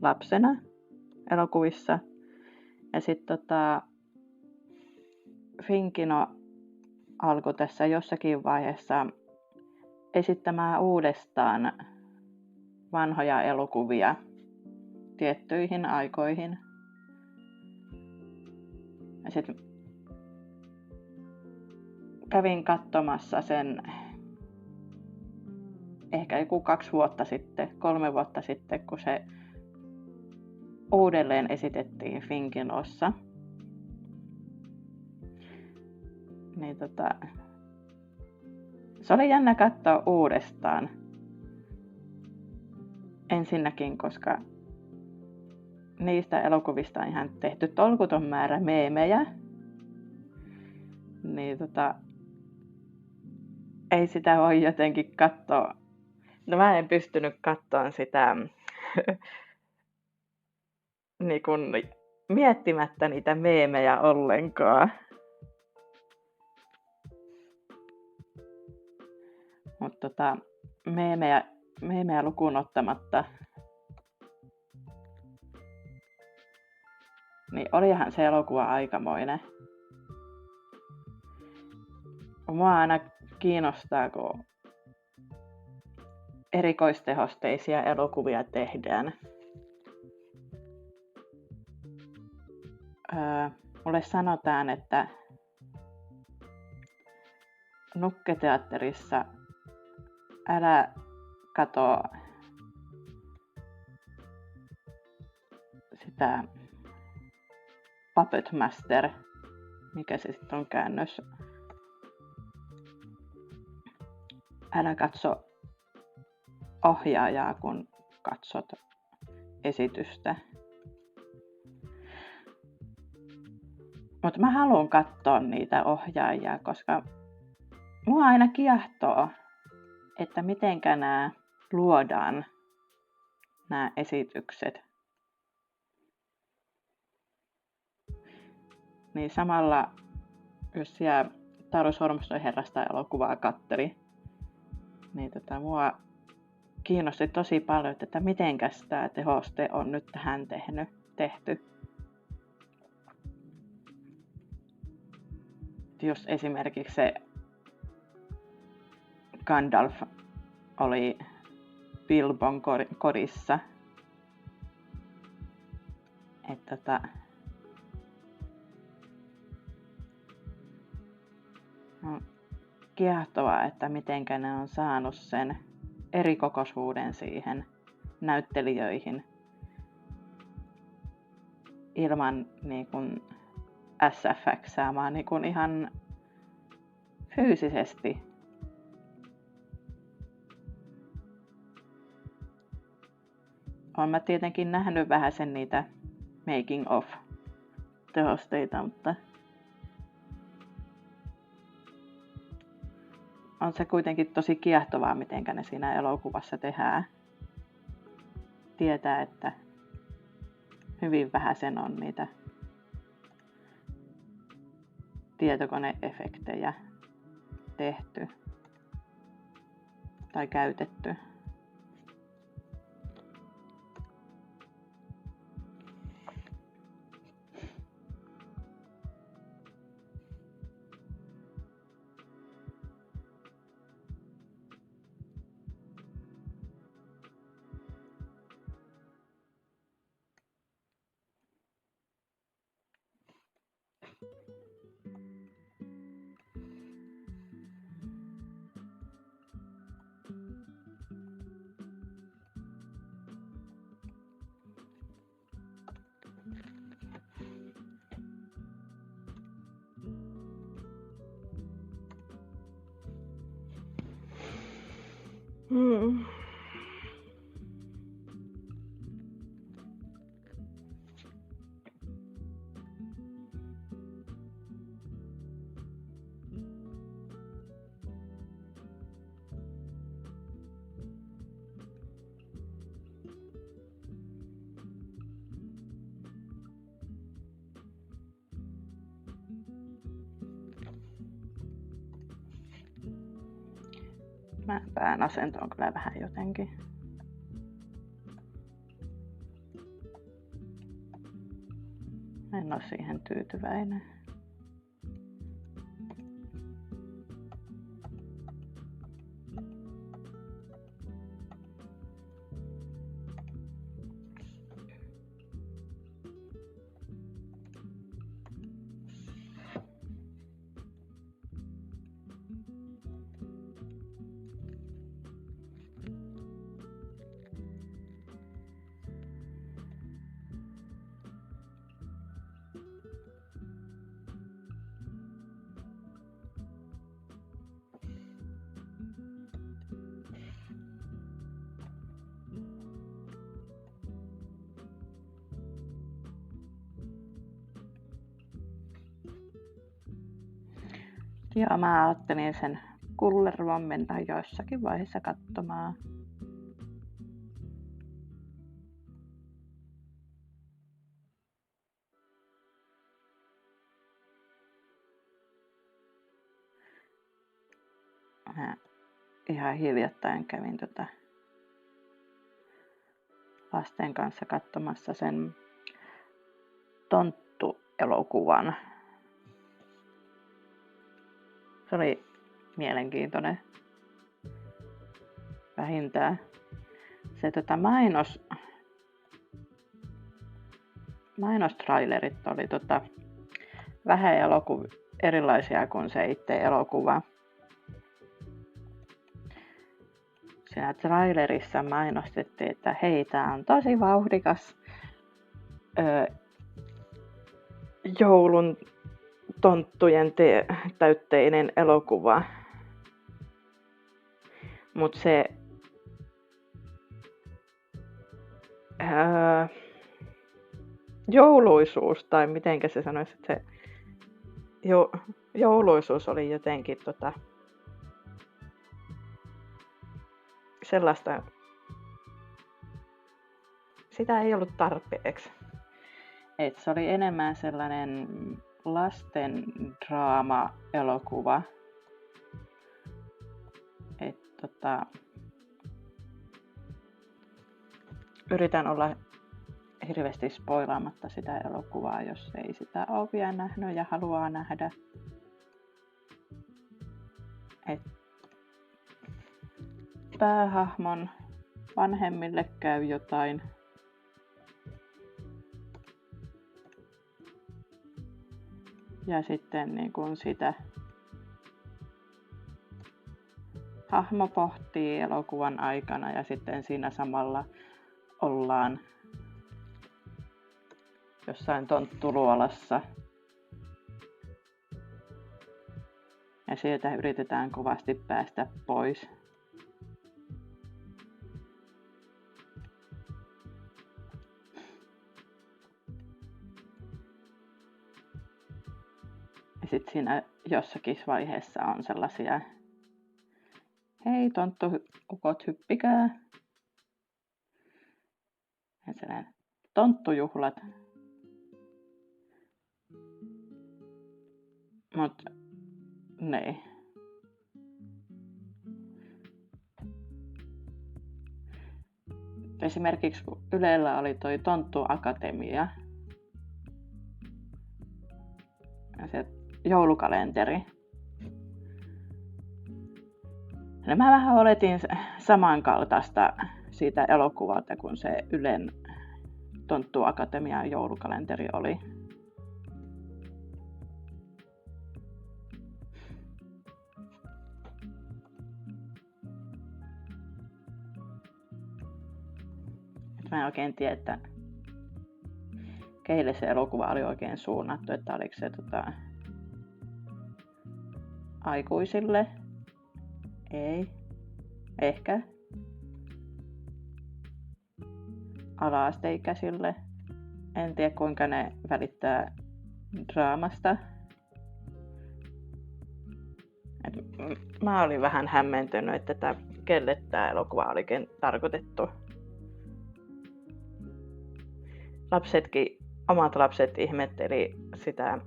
lapsena elokuvissa. Ja sit Finkino alkoi tässä jossakin vaiheessa esittämään uudestaan vanhoja elokuvia tiettyihin aikoihin. Ja sit kävin katsomassa sen ehkä joku 2 vuotta sitten, 3 vuotta sitten, kun se uudelleen esitettiin Finkinossa. Niin se oli jännä katsoa uudestaan. Ensinnäkin, koska niistä elokuvista on ihan tehty tolkuton määrä meemejä. Niin ei sitä voi jotenkin katsoa. No mä en pystynyt katsoa sitä niin kun miettimättä niitä meemejä ollenkaan. Mutta meemejä lukuun ottamatta, niin olihan se elokuva aikamoinen. Mua aina kiinnostaa, kun erikoistehosteisia elokuvia tehdään. Mulle sanotaan, että Nukketeatterissa Älä kato sitä Puppet Master, mikä se sitten on käännös. Älä katso ohjaajaa, kun katsot esitystä. Mutta mä haluan katsoa niitä ohjaajia, koska mua aina kiehtoo, että mitenkä nämä luodaan, nämä esitykset. Niin samalla, jos siellä Taru Sormuston herrasta elokuvaa katteli, niin mua kiinnosti tosi paljon, että mitenkäs tämä tehoste on nyt tähän tehty. Jos esimerkiksi se Gandalf oli Bilbon kodissa, että on kiehtovaa, että mitenkä ne on saanut sen erikokoisuuden siihen näyttelijöihin ilman niin kuin SFX:ää, vaan niin kuin ihan fyysisesti. Olen mä tietenkin nähnyt vähän sen niitä making of tehosteita, mutta on se kuitenkin tosi kiehtovaa, mitenkä ne siinä elokuvassa tehdään. Tietää, että hyvin vähäsen on niitä tietokoneefektejä tehty tai käytetty. Pään asento on kyllä vähän jotenkin. En ole siihen tyytyväinen. Joo, mä ajattelin sen Kullervon mennä jossakin vaiheessa katsomaan. Mä ihan hiljattain kävin lasten kanssa katsomassa sen Tonttu-elokuvan. Se oli mielenkiintoinen. Vähintään. Se mainostrailerit oli vähän erilaisia kuin se itse elokuva. siinä trailerissa mainostettiin, että hei, tää on tosi vauhdikas joulun tonttujen täytteinen elokuva. Mutta se jouluisuus, tai mitenkä se sanoisi, että se jouluisuus oli jotenkin sellaista, sitä ei ollut tarpeeksi. Et se oli enemmän sellainen lasten draama-elokuva. Yritän olla hirveästi spoilaamatta sitä elokuvaa, jos ei sitä ole vielä nähnyt ja haluaa nähdä. Päähahmon vanhemmille käy jotain. Ja sitten niin kun sitä hahmo pohtii elokuvan aikana ja sitten siinä samalla ollaan jossain tonttuluolassa. Ja sieltä yritetään kovasti päästä pois. Ja sitten siinä jossakin vaiheessa on sellaisia, hei tonttuukot hyppikää. Ja sellainen tonttujuhlat. Mut niin. Esimerkiksi Ylellä oli toi Tonttu Akatemia. Ja se joulukalenteri. No mä vähän oletin samankaltaista siitä elokuvalta kuin se Ylen Tonttu Akatemian joulukalenteri oli. Mä en oikein tiedä, että keille se elokuva oli oikein suunnattu, että oliko se aikuisille? Ei. Ehkä. Ala-asteikäisille. En tiedä kuinka ne välittää draamasta. Mä olin vähän hämmentynyt, että kelle tämä elokuva olikin tarkoitettu. Omat lapset ihmetteli sitä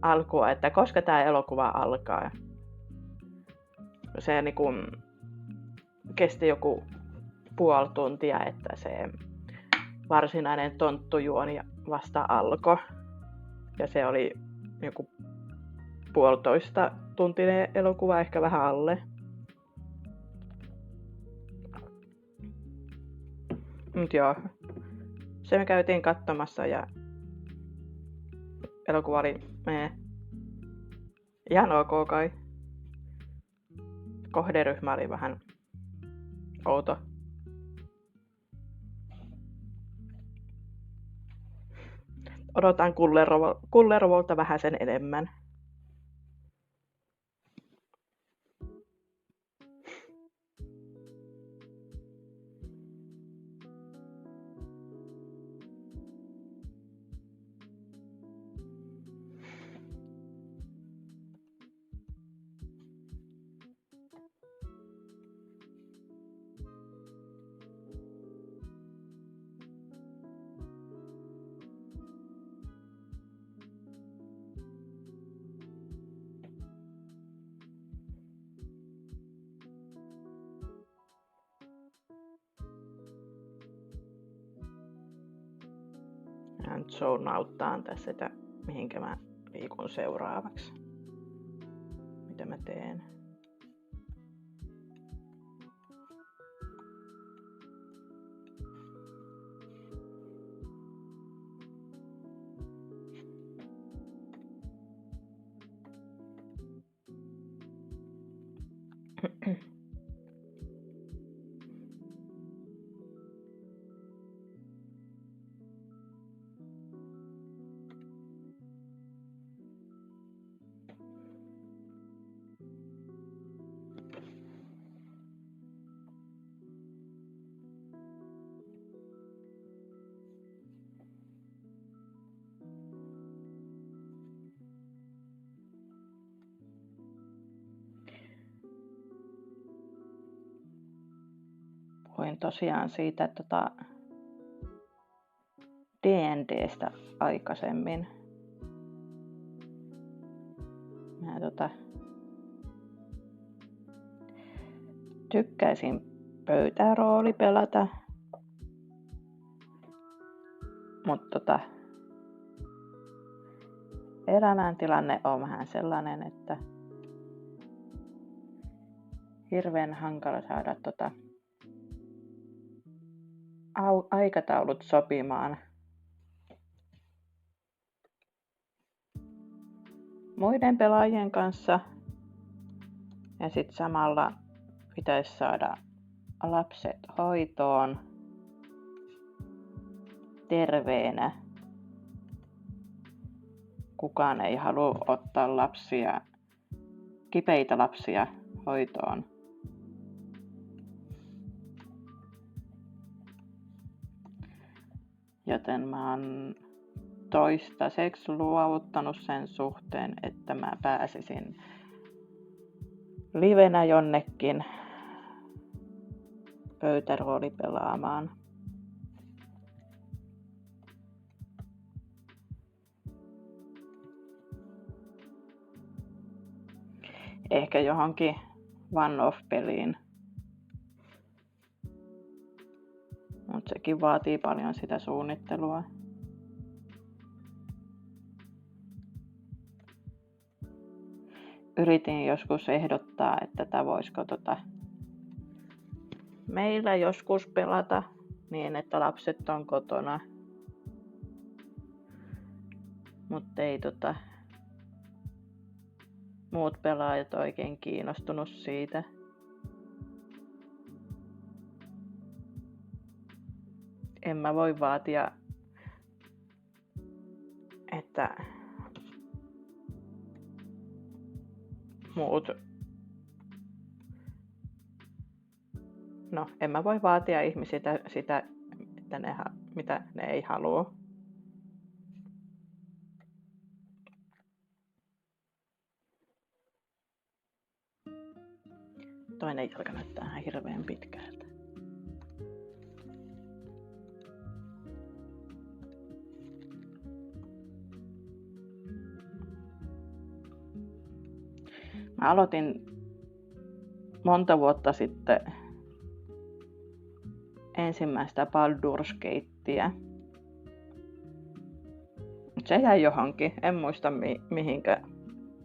alkua, että koska tämä elokuva alkaa. Se niinku kesti joku puoli tuntia, että se varsinainen tonttujuoni vasta alkoi. Ja se oli joku 1,5 tuntinen elokuva, ehkä vähän alle. Mut joo, se me käytiin katsomassa ja elokuva oli ihan ok kai. Kohderyhmä oli vähän outo. Odotan Kullerovolta vähän sen enemmän. Mä nyt zonauttaan tässä, että mihinkä mä liikun seuraavaksi. Mitä mä teen. puhuin tosiaan siitä D&D:stä aikaisemmin. Mä tykkäisin pöytärooli pelata, mutta elämäntilanne on vähän sellainen, että hirveän hankala saada aikataulut sopimaan muiden pelaajien kanssa, ja sitten samalla pitäisi saada lapset hoitoon terveenä. Kukaan ei halua ottaa kipeitä lapsia hoitoon. Joten mä oon toistaiseksi luovuttanut sen suhteen, että mä pääsisin livenä jonnekin pöytärooli pelaamaan. Ehkä johonkin one-off-peliin. Mutta sekin vaatii paljon sitä suunnittelua. Yritin joskus ehdottaa, että voisiko meillä joskus pelata niin, että lapset on kotona. Mutta ei muut pelaajat oikein kiinnostunut siitä. En mä voi vaatia, että en mä voi vaatia ihmisiltä sitä, että mitä ne ei halua. Toinen jalka näyttää hirveän pitkältä. Mä aloitin monta vuotta sitten ensimmäistä Baldur's Gatea. Se jäi johonkin. En muista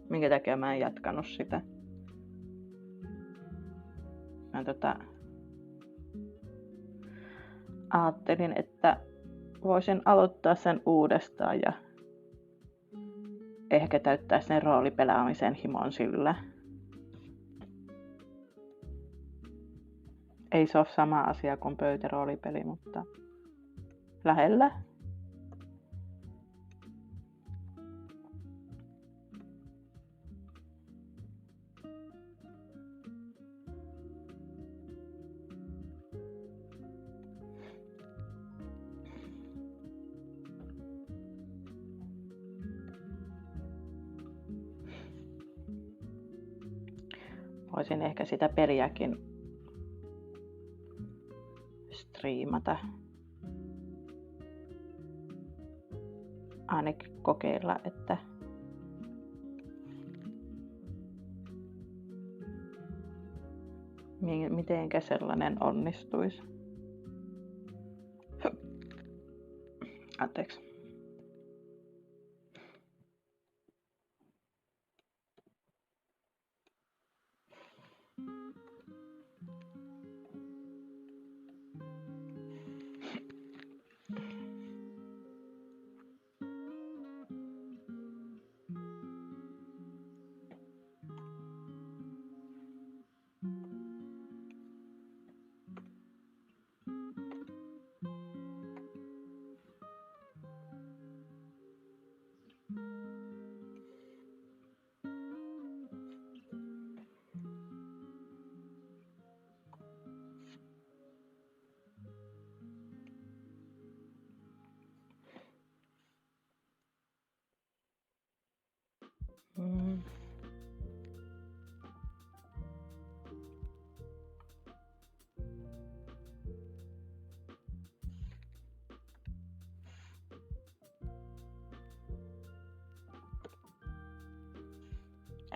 minkä takia mä en jatkanut sitä. Mä ajattelin, että voisin aloittaa sen uudestaan ja ehkä täyttää sen roolipelaamisen himon sillä. Ei se ole sama asia kuin pöytäroolipeli, mutta lähellä. Voisin ehkä sitä peliäkin striimata. Ainakin kokeilla, että mitenkä sellainen onnistuisi. Anteeksi.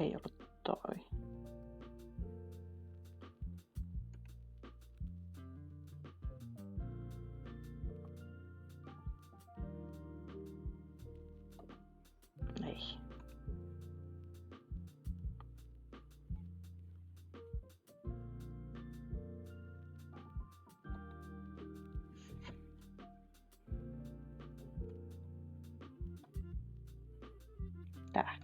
Ei ollut toi. Ei. Tää.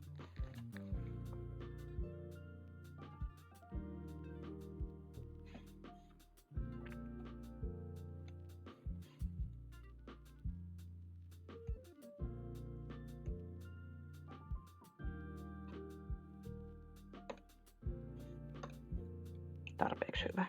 Tarpeeksi hyvä.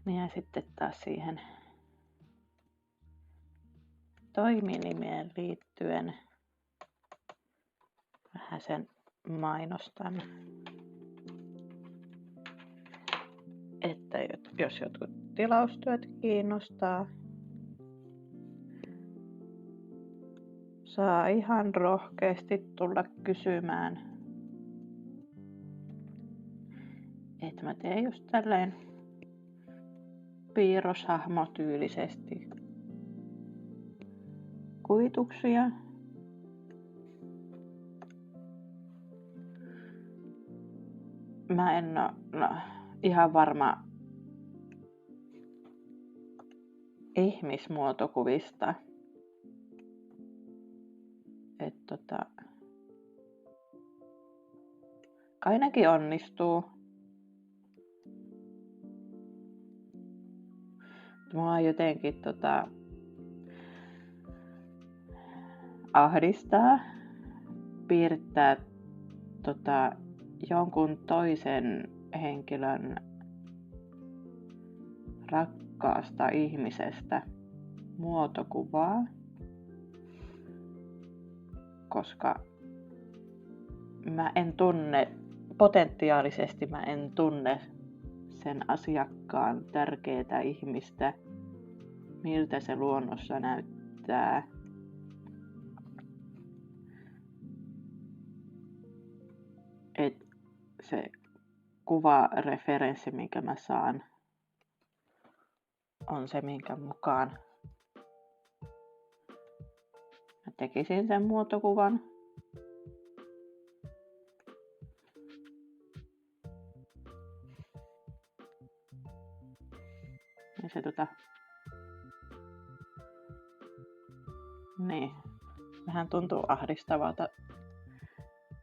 Ja sitten taas siihen toiminimeen liittyen vähän sen mainostan, että jos jotkut tilaustyöt kiinnostaa, saa ihan rohkeasti tulla kysymään. Että mä teen just tälleen piirroshahmotyylisesti kuituksia. Mä en ole ihan varma ihmismuotokuvista. Kai nekin onnistuu. Mua jotenkin ahdistaa piirtää jonkun toisen henkilön rakkaasta ihmisestä muotokuvaa, koska potentiaalisesti mä en tunne sen asiakkaan tärkeää ihmistä, miltä se luonnossa näyttää. Et se kuvareferenssi, minkä mä saan, on se, minkä mukaan mä tekisin sen muotokuvan. Ja se niin, vähän tuntuu ahdistavalta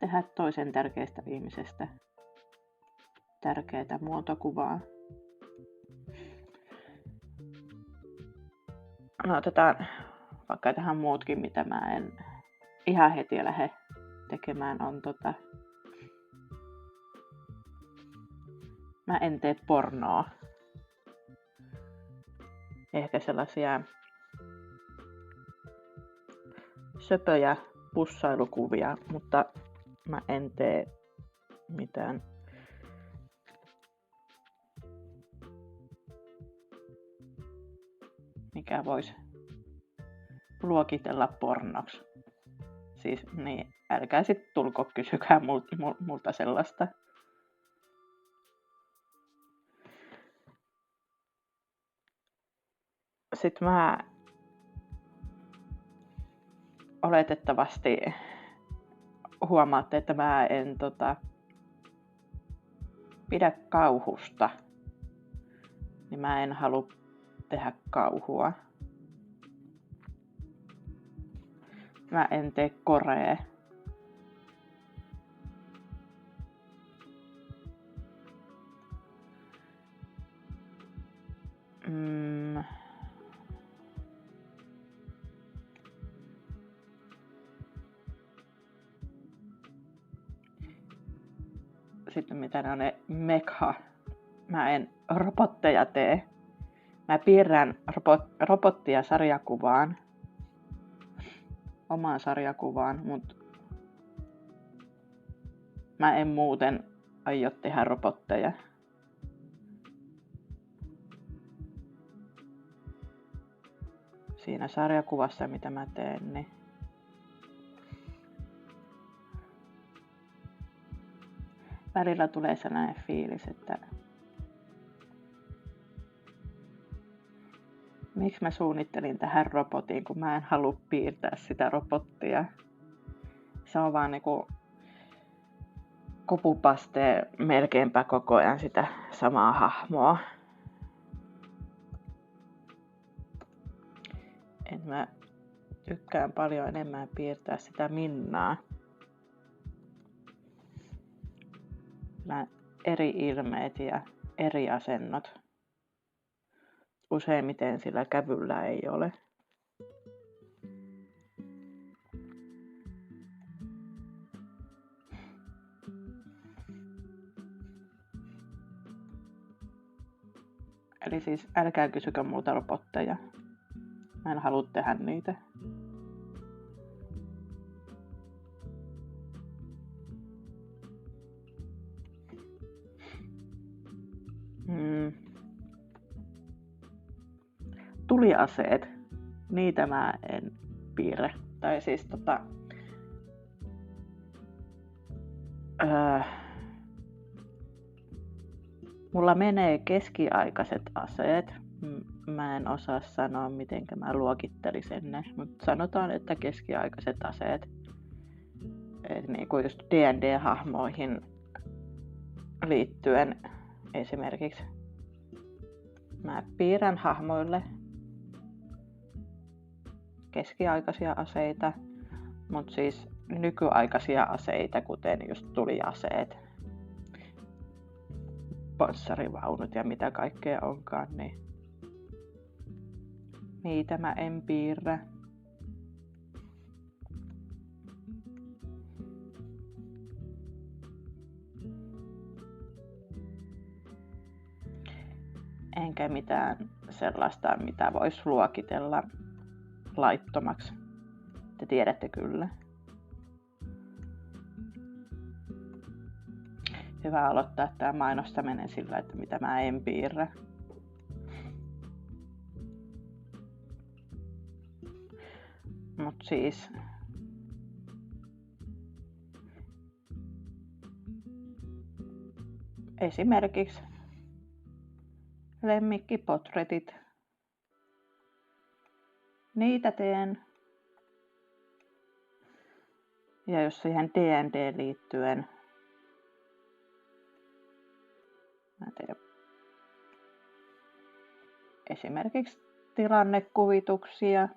tehdä toisen tärkeästä ihmisestä tärkeää muotokuvaa. No otetaan vaikka tähän muutkin, mitä mä en ihan heti lähde tekemään on mä en tee pornoa. Ehkä sellaisia söpöjä pussailukuvia, mutta mä en tee mitään mikä voisi luokitella pornoksi. Siis niin, älkää sit tulko kysykää multa sellaista. Sitten mä oletettavasti huomaatte, että mä en pidä kauhusta. Niin mä en halua tehdä kauhua. Mä en tee korea. Sitten mitä ne on ne mekha. Mä en robotteja tee. Mä piirrän robottia sarjakuvaan. Omaan sarjakuvaan, mutta mä en muuten aio tehdä robotteja. Siinä sarjakuvassa, mitä mä teen, niin välillä tulee sellainen fiilis, että miksi mä suunnittelin tähän robotin, kun mä en halua piirtää sitä robottia. Se on vaan niinku kopupastee melkeinpä koko ajan sitä samaa hahmoa. Et mä tykkään paljon enemmän piirtää sitä Minnaa. Eri ilmeet ja eri asennot. Useimmiten sillä kävyllä ei ole. Eli siis älkää kysykö multa robotteja. Mä en halua tehdä niitä. Tuliaseet, niitä mä en piirrä. Tai siis mulla menee keskiaikaiset aseet. Mä en osaa sanoa, miten mä luokittelisin ne, mutta sanotaan, että keskiaikaiset aseet. Niin kuin just D&D-hahmoihin liittyen esimerkiksi. Mä piirrän hahmoille keskiaikaisia aseita, mutta siis nykyaikaisia aseita, kuten just tuliaseet, panssarivaunut ja mitä kaikkea onkaan, niin niitä mä en piirrä. Enkä mitään sellaista, mitä voisi luokitella laittomaksi. Te tiedätte kyllä. Hyvä aloittaa tämä mainostaminen sillä, että mitä mä en piirrä. Mut siis esimerkiksi lemmikkipotretit. Niitä teen. Ja jos siihen D&D liittyen mä teen esimerkiksi tilannekuvituksia,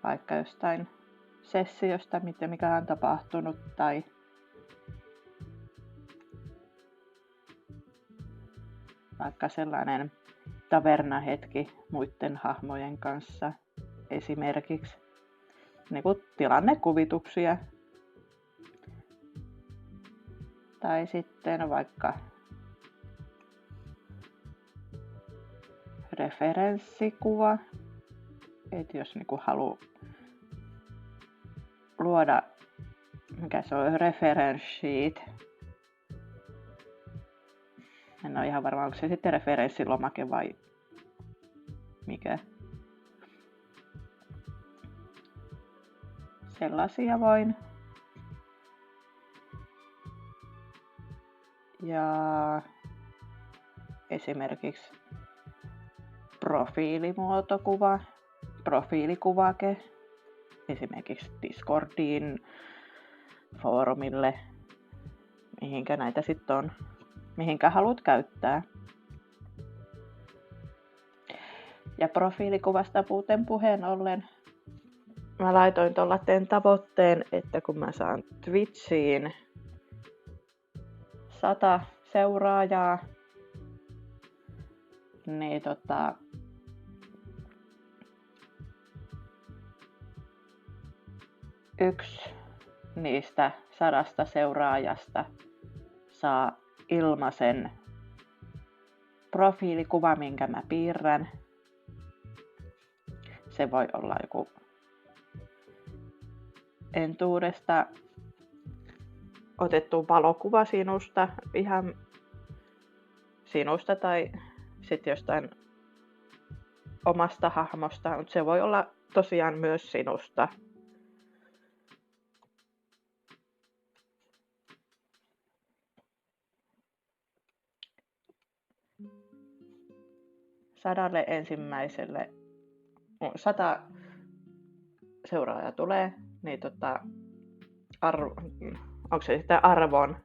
vaikka jostain sessiosta, mikä on tapahtunut, tai vaikka sellainen tavernahetki muiden hahmojen kanssa esimerkiksi. niinku tilannekuvituksia. Tai sitten vaikka referenssikuva, että jos niinku haluaa luoda, mikä se on, reference sheet. En ole ihan varma, onko se sitten referenssilomake vai mikä. Sellaisia voin. Ja esimerkiksi profiilimuotokuva, profiilikuvake, esimerkiksi Discordiin, foorumille, mihinkä näitä sitten on, mihinkä haluat käyttää. Ja profiilikuvasta puheen ollen, mä laitoin tuollaisen tavoitteen, että kun mä saan Twitchiin 100 seuraajaa, niin yksi niistä 100 seuraajasta saa ilmaisen profiilikuva, minkä mä piirrän. Se voi olla joku entuudesta otettu valokuva sinusta, ihan sinusta tai sitten jostain omasta hahmosta, mutta se voi olla tosiaan myös sinusta. Sadalle ensimmäiselle 100 seuraajaa tulee, niin onko se sitten arvon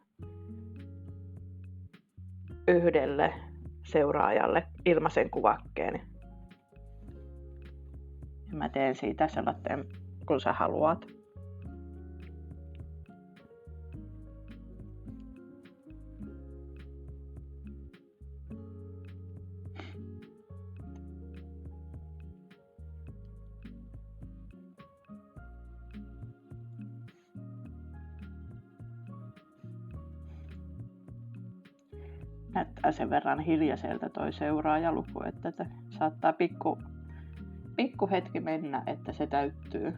yhdelle seuraajalle ilmaisen kuvakkeen. Ja mä teen siitä sellaisen, kun sä haluat. Näyttää sen verran hiljaiselta toi seuraajaluku, että saattaa pikku hetki mennä, että se täyttyy.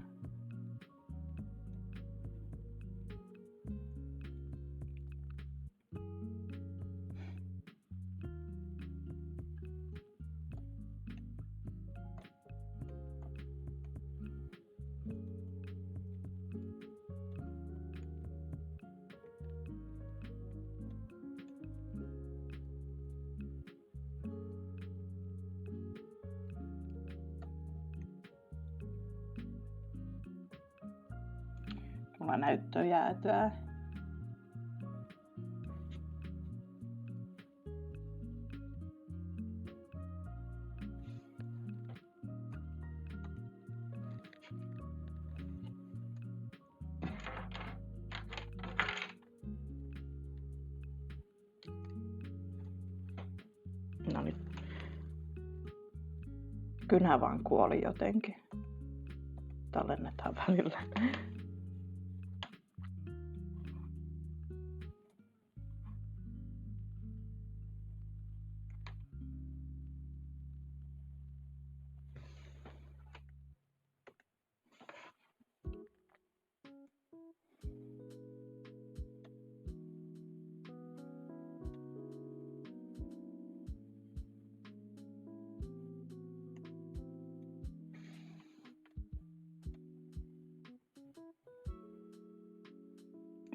Mulla näyttö jäätyä. No nyt. Kynä vaan kuoli jotenkin. Tallennetaan välillä.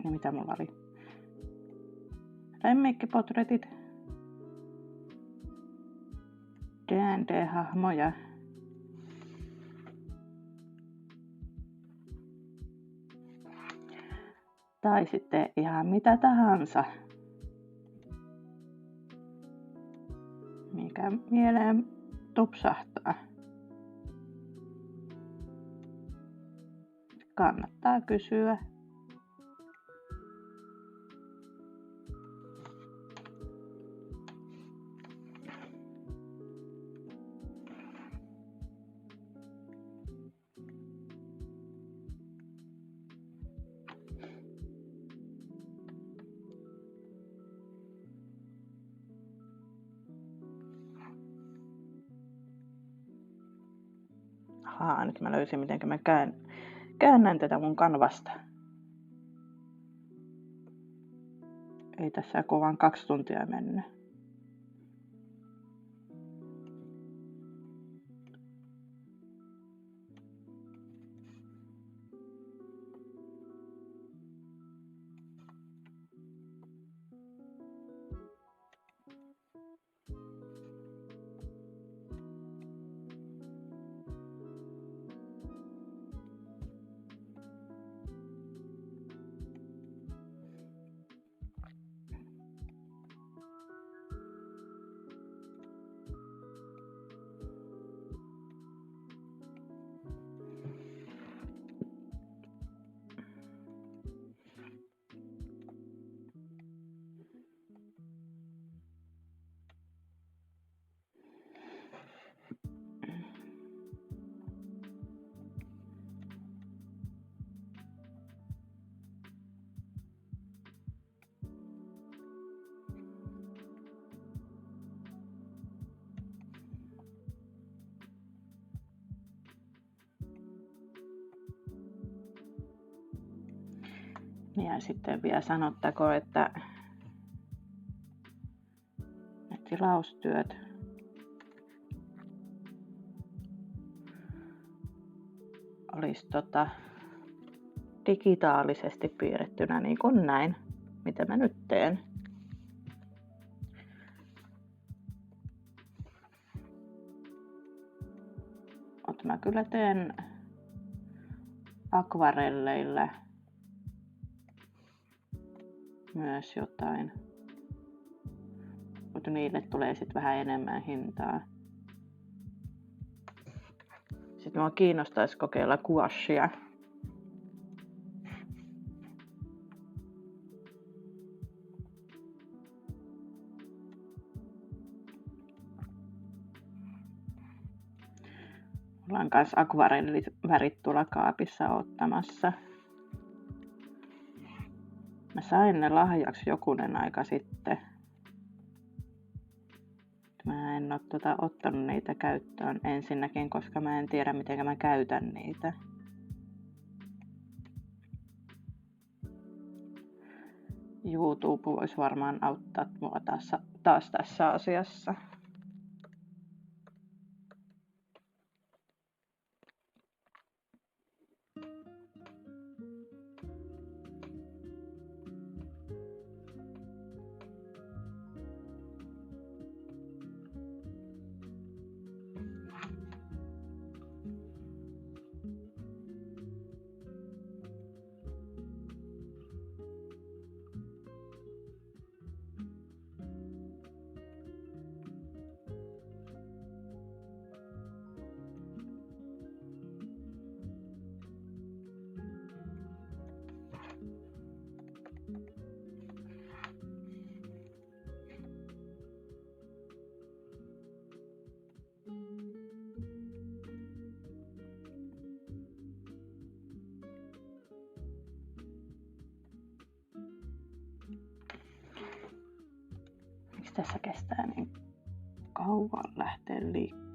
Ja mitä mulla oli? Lemmikkipotretit. D&D-hahmoja. Tai sitten ihan mitä tahansa. Mikä mieleen tupsahtaa. Kannattaa kysyä. Ahaa, nyt mä löysin miten mä käännän tätä mun kanvasta. Ei tässä kovan 2 tuntia mennyt. Ja sitten vielä sanottako, että ne tilaustyöt olisi digitaalisesti piirrettynä niin kuin näin, mitä mä nyt teen. Mutta mä kyllä teen akvarelleilla myös jotain. Mutta niille tulee sitten vähän enemmän hintaa. Sitten mua kiinnostaisi kokeilla gouachea. Ollaan kanssa akvarellivärit tuolla kaapissa ottamassa. Mä sain ne lahjaksi jokunen aika sitten. Mä en ole ottanut niitä käyttöön ensinnäkin, koska mä en tiedä miten mä käytän niitä. YouTube voisi varmaan auttaa mua taas tässä asiassa. Miksi tässä kestää niin kauan lähteä liikkeelle?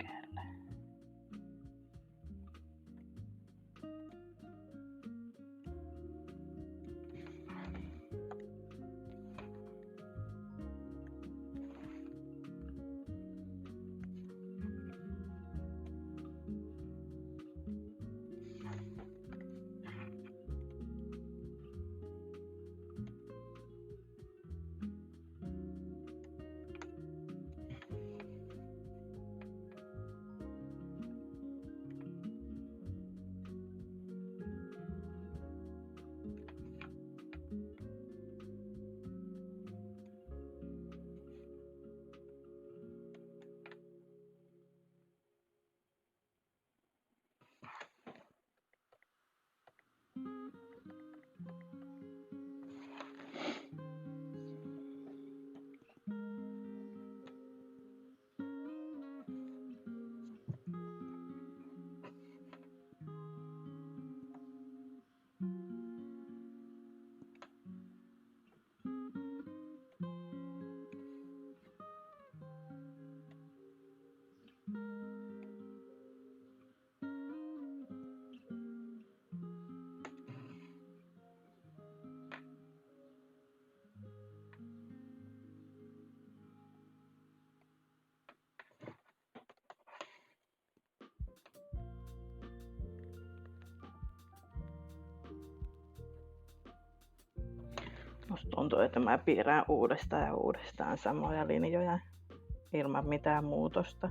tuntuu, että mä piirrän uudestaan ja uudestaan samoja linjoja ilman mitään muutosta.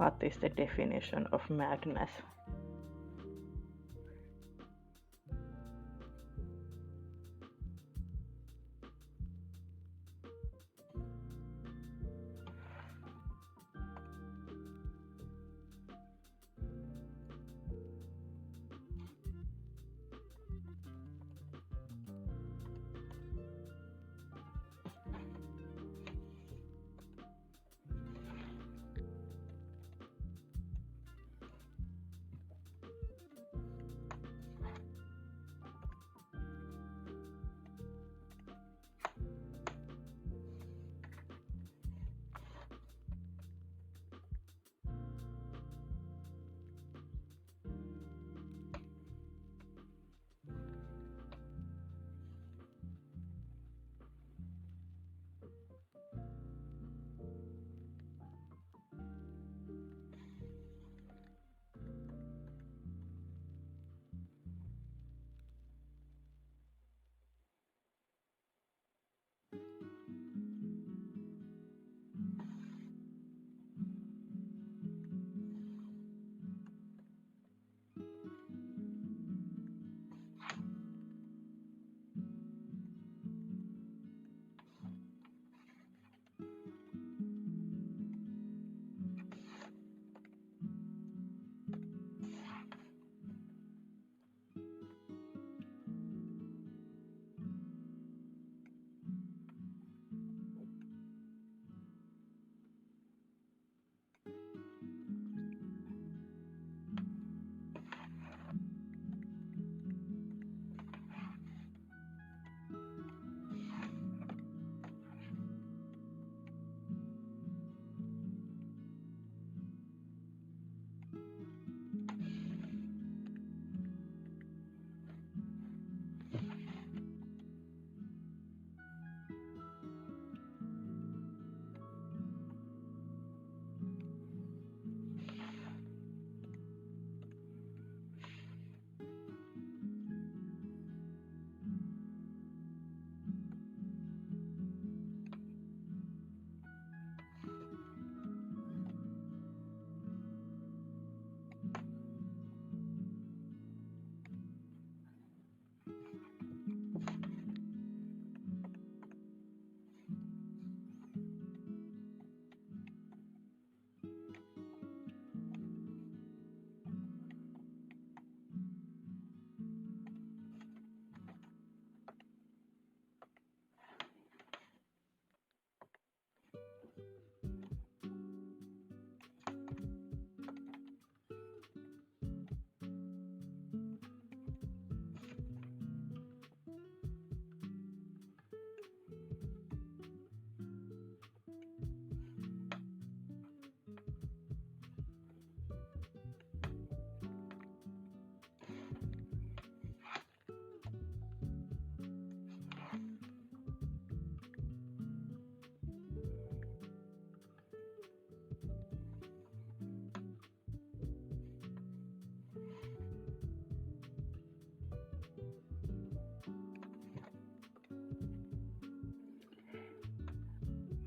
What is the definition of madness?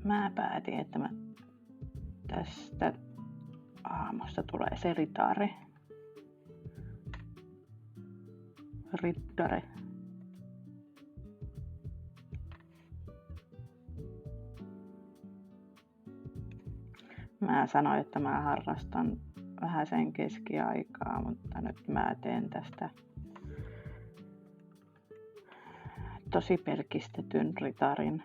Mä päätin, että tästä aamusta tulee se ritari. Riddare. Mä sanoin, että mä harrastan vähän sen keskiaikaa, mutta nyt mä teen tästä tosi pelkistetyn ritarin.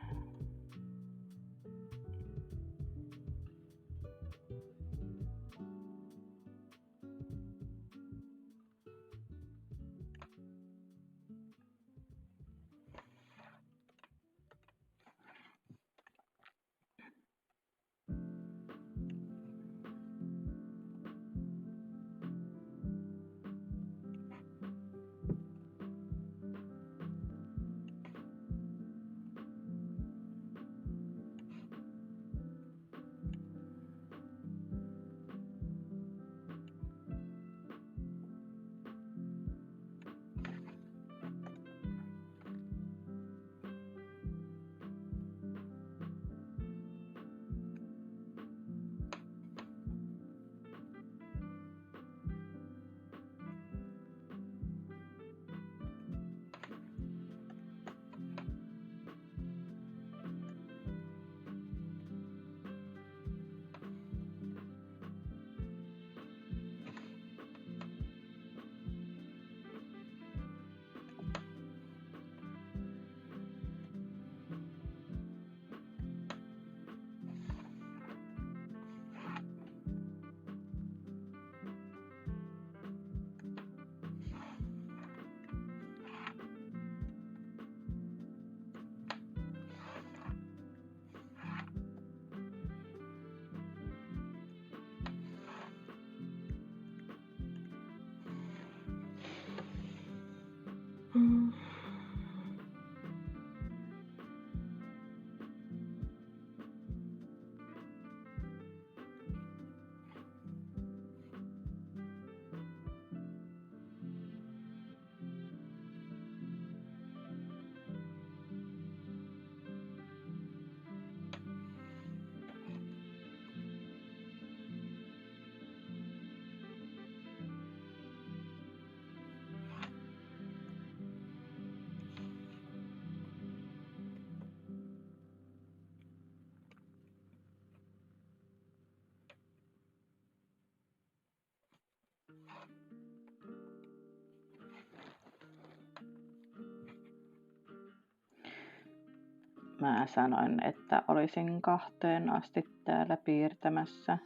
Mä sanoin, että olisin 2 asti täällä piirtämässä.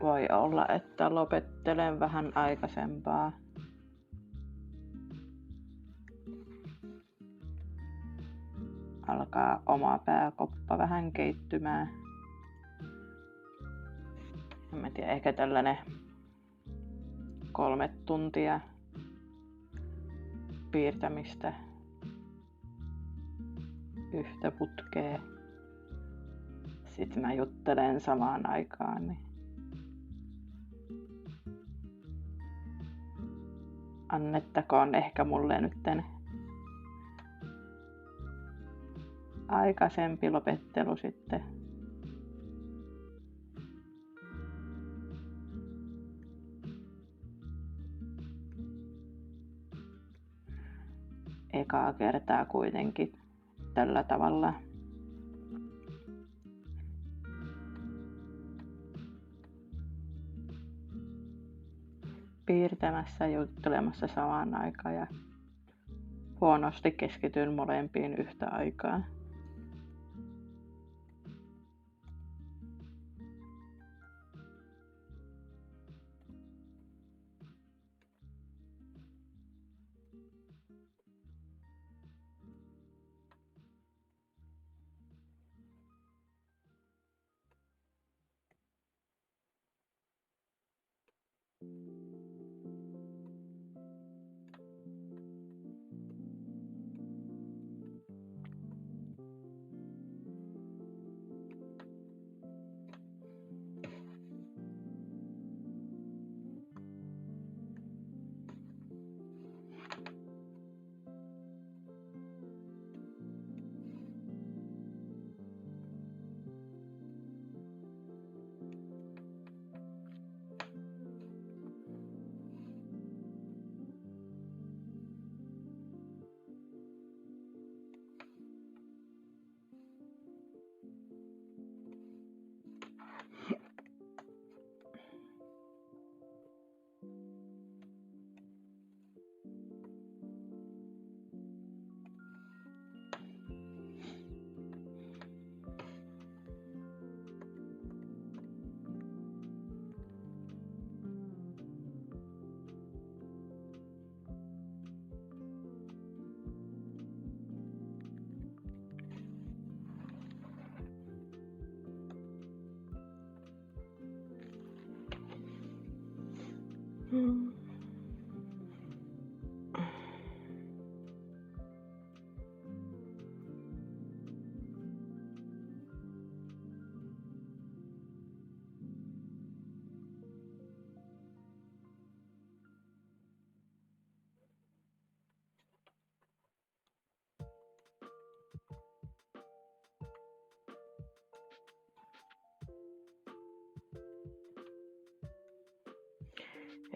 Voi olla, että lopettelen vähän aikaisempaa. Alkaa oma pääkoppa vähän keittymään. En mä tiedä, ehkä tällainen 3 tuntia piirtämistä yhtä putkea. Sitten mä juttelen samaan aikaan. Niin annettakoon ehkä mulle nytten aikaisempi lopettelu sitten. Ekaa kertaa kuitenkin tällä tavalla. Piirtämässä ja juttelemassa samaan aikaan ja huonosti keskityn molempiin yhtä aikaa.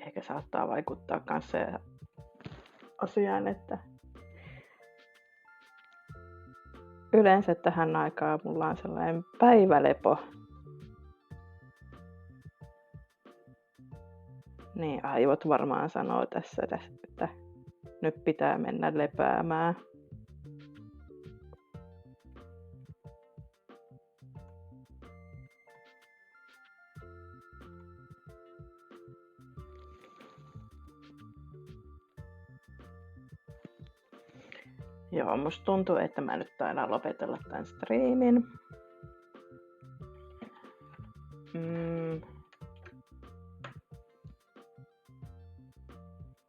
Ehkä saattaa vaikuttaa myös se asiaan, että yleensä tähän aikaan mulla on sellainen päivälepo. Niin aivot varmaan sanoo tässä, että nyt pitää mennä lepäämään. Joo, musta tuntuu, että mä nyt taidan lopetella tämän striimin.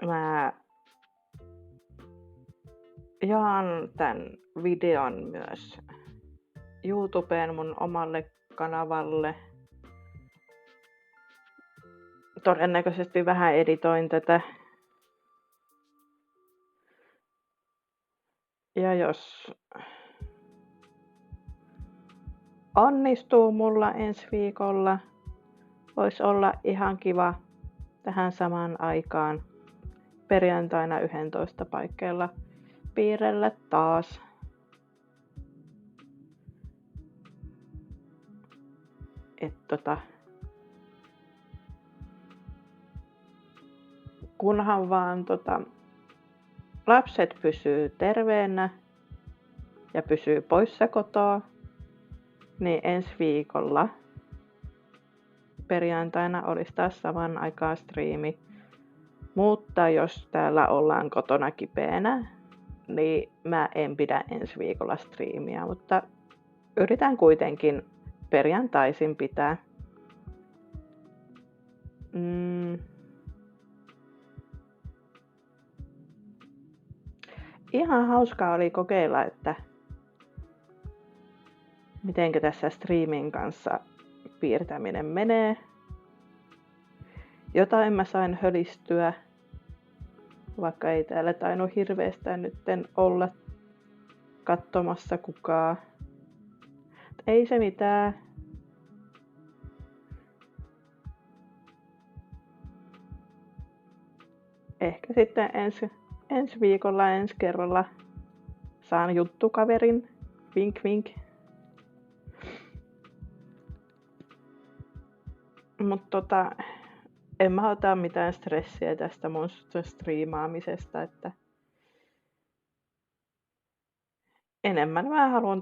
Mä jaan tämän videon myös YouTubeen mun omalle kanavalle. Todennäköisesti vähän editoin tätä. Ja jos onnistuu mulla ensi viikolla, voisi olla ihan kiva tähän samaan aikaan perjantaina 11 paikkeilla piirrellä taas. Kunhan vaan lapset pysyy terveenä ja pysyy poissa kotoa, niin ensi viikolla perjantaina olisi taas saman aikaan striimi. Mutta jos täällä ollaan kotona kipeänä, niin mä en pidä ensi viikolla striimiä, mutta yritän kuitenkin perjantaisin pitää. Ihan hauskaa oli kokeilla, että mitenkä tässä striimin kanssa piirtäminen menee. Jotain mä sain hölistyä, vaikka ei täällä tainnut hirveästään nytten olla katsomassa kukaan. Ei se mitään. Ehkä sitten ensi viikolla ensi kerralla saan juttukaverin. Vink vink. Mutta en mä ota mitään stressiä tästä mun striimaamisesta, että enemmän mä haluan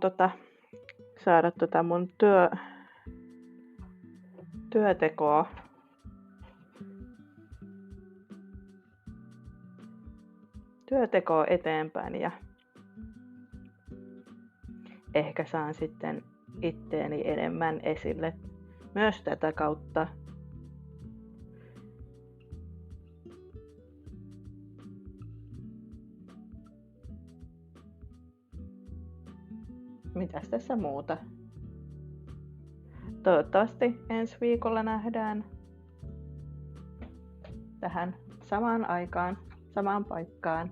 saada mun työtekoa eteenpäin ja ehkä saan sitten itteeni enemmän esille myös tätä kautta. Mitäs tässä muuta? Toivottavasti ensi viikolla nähdään tähän samaan aikaan, samaan paikkaan.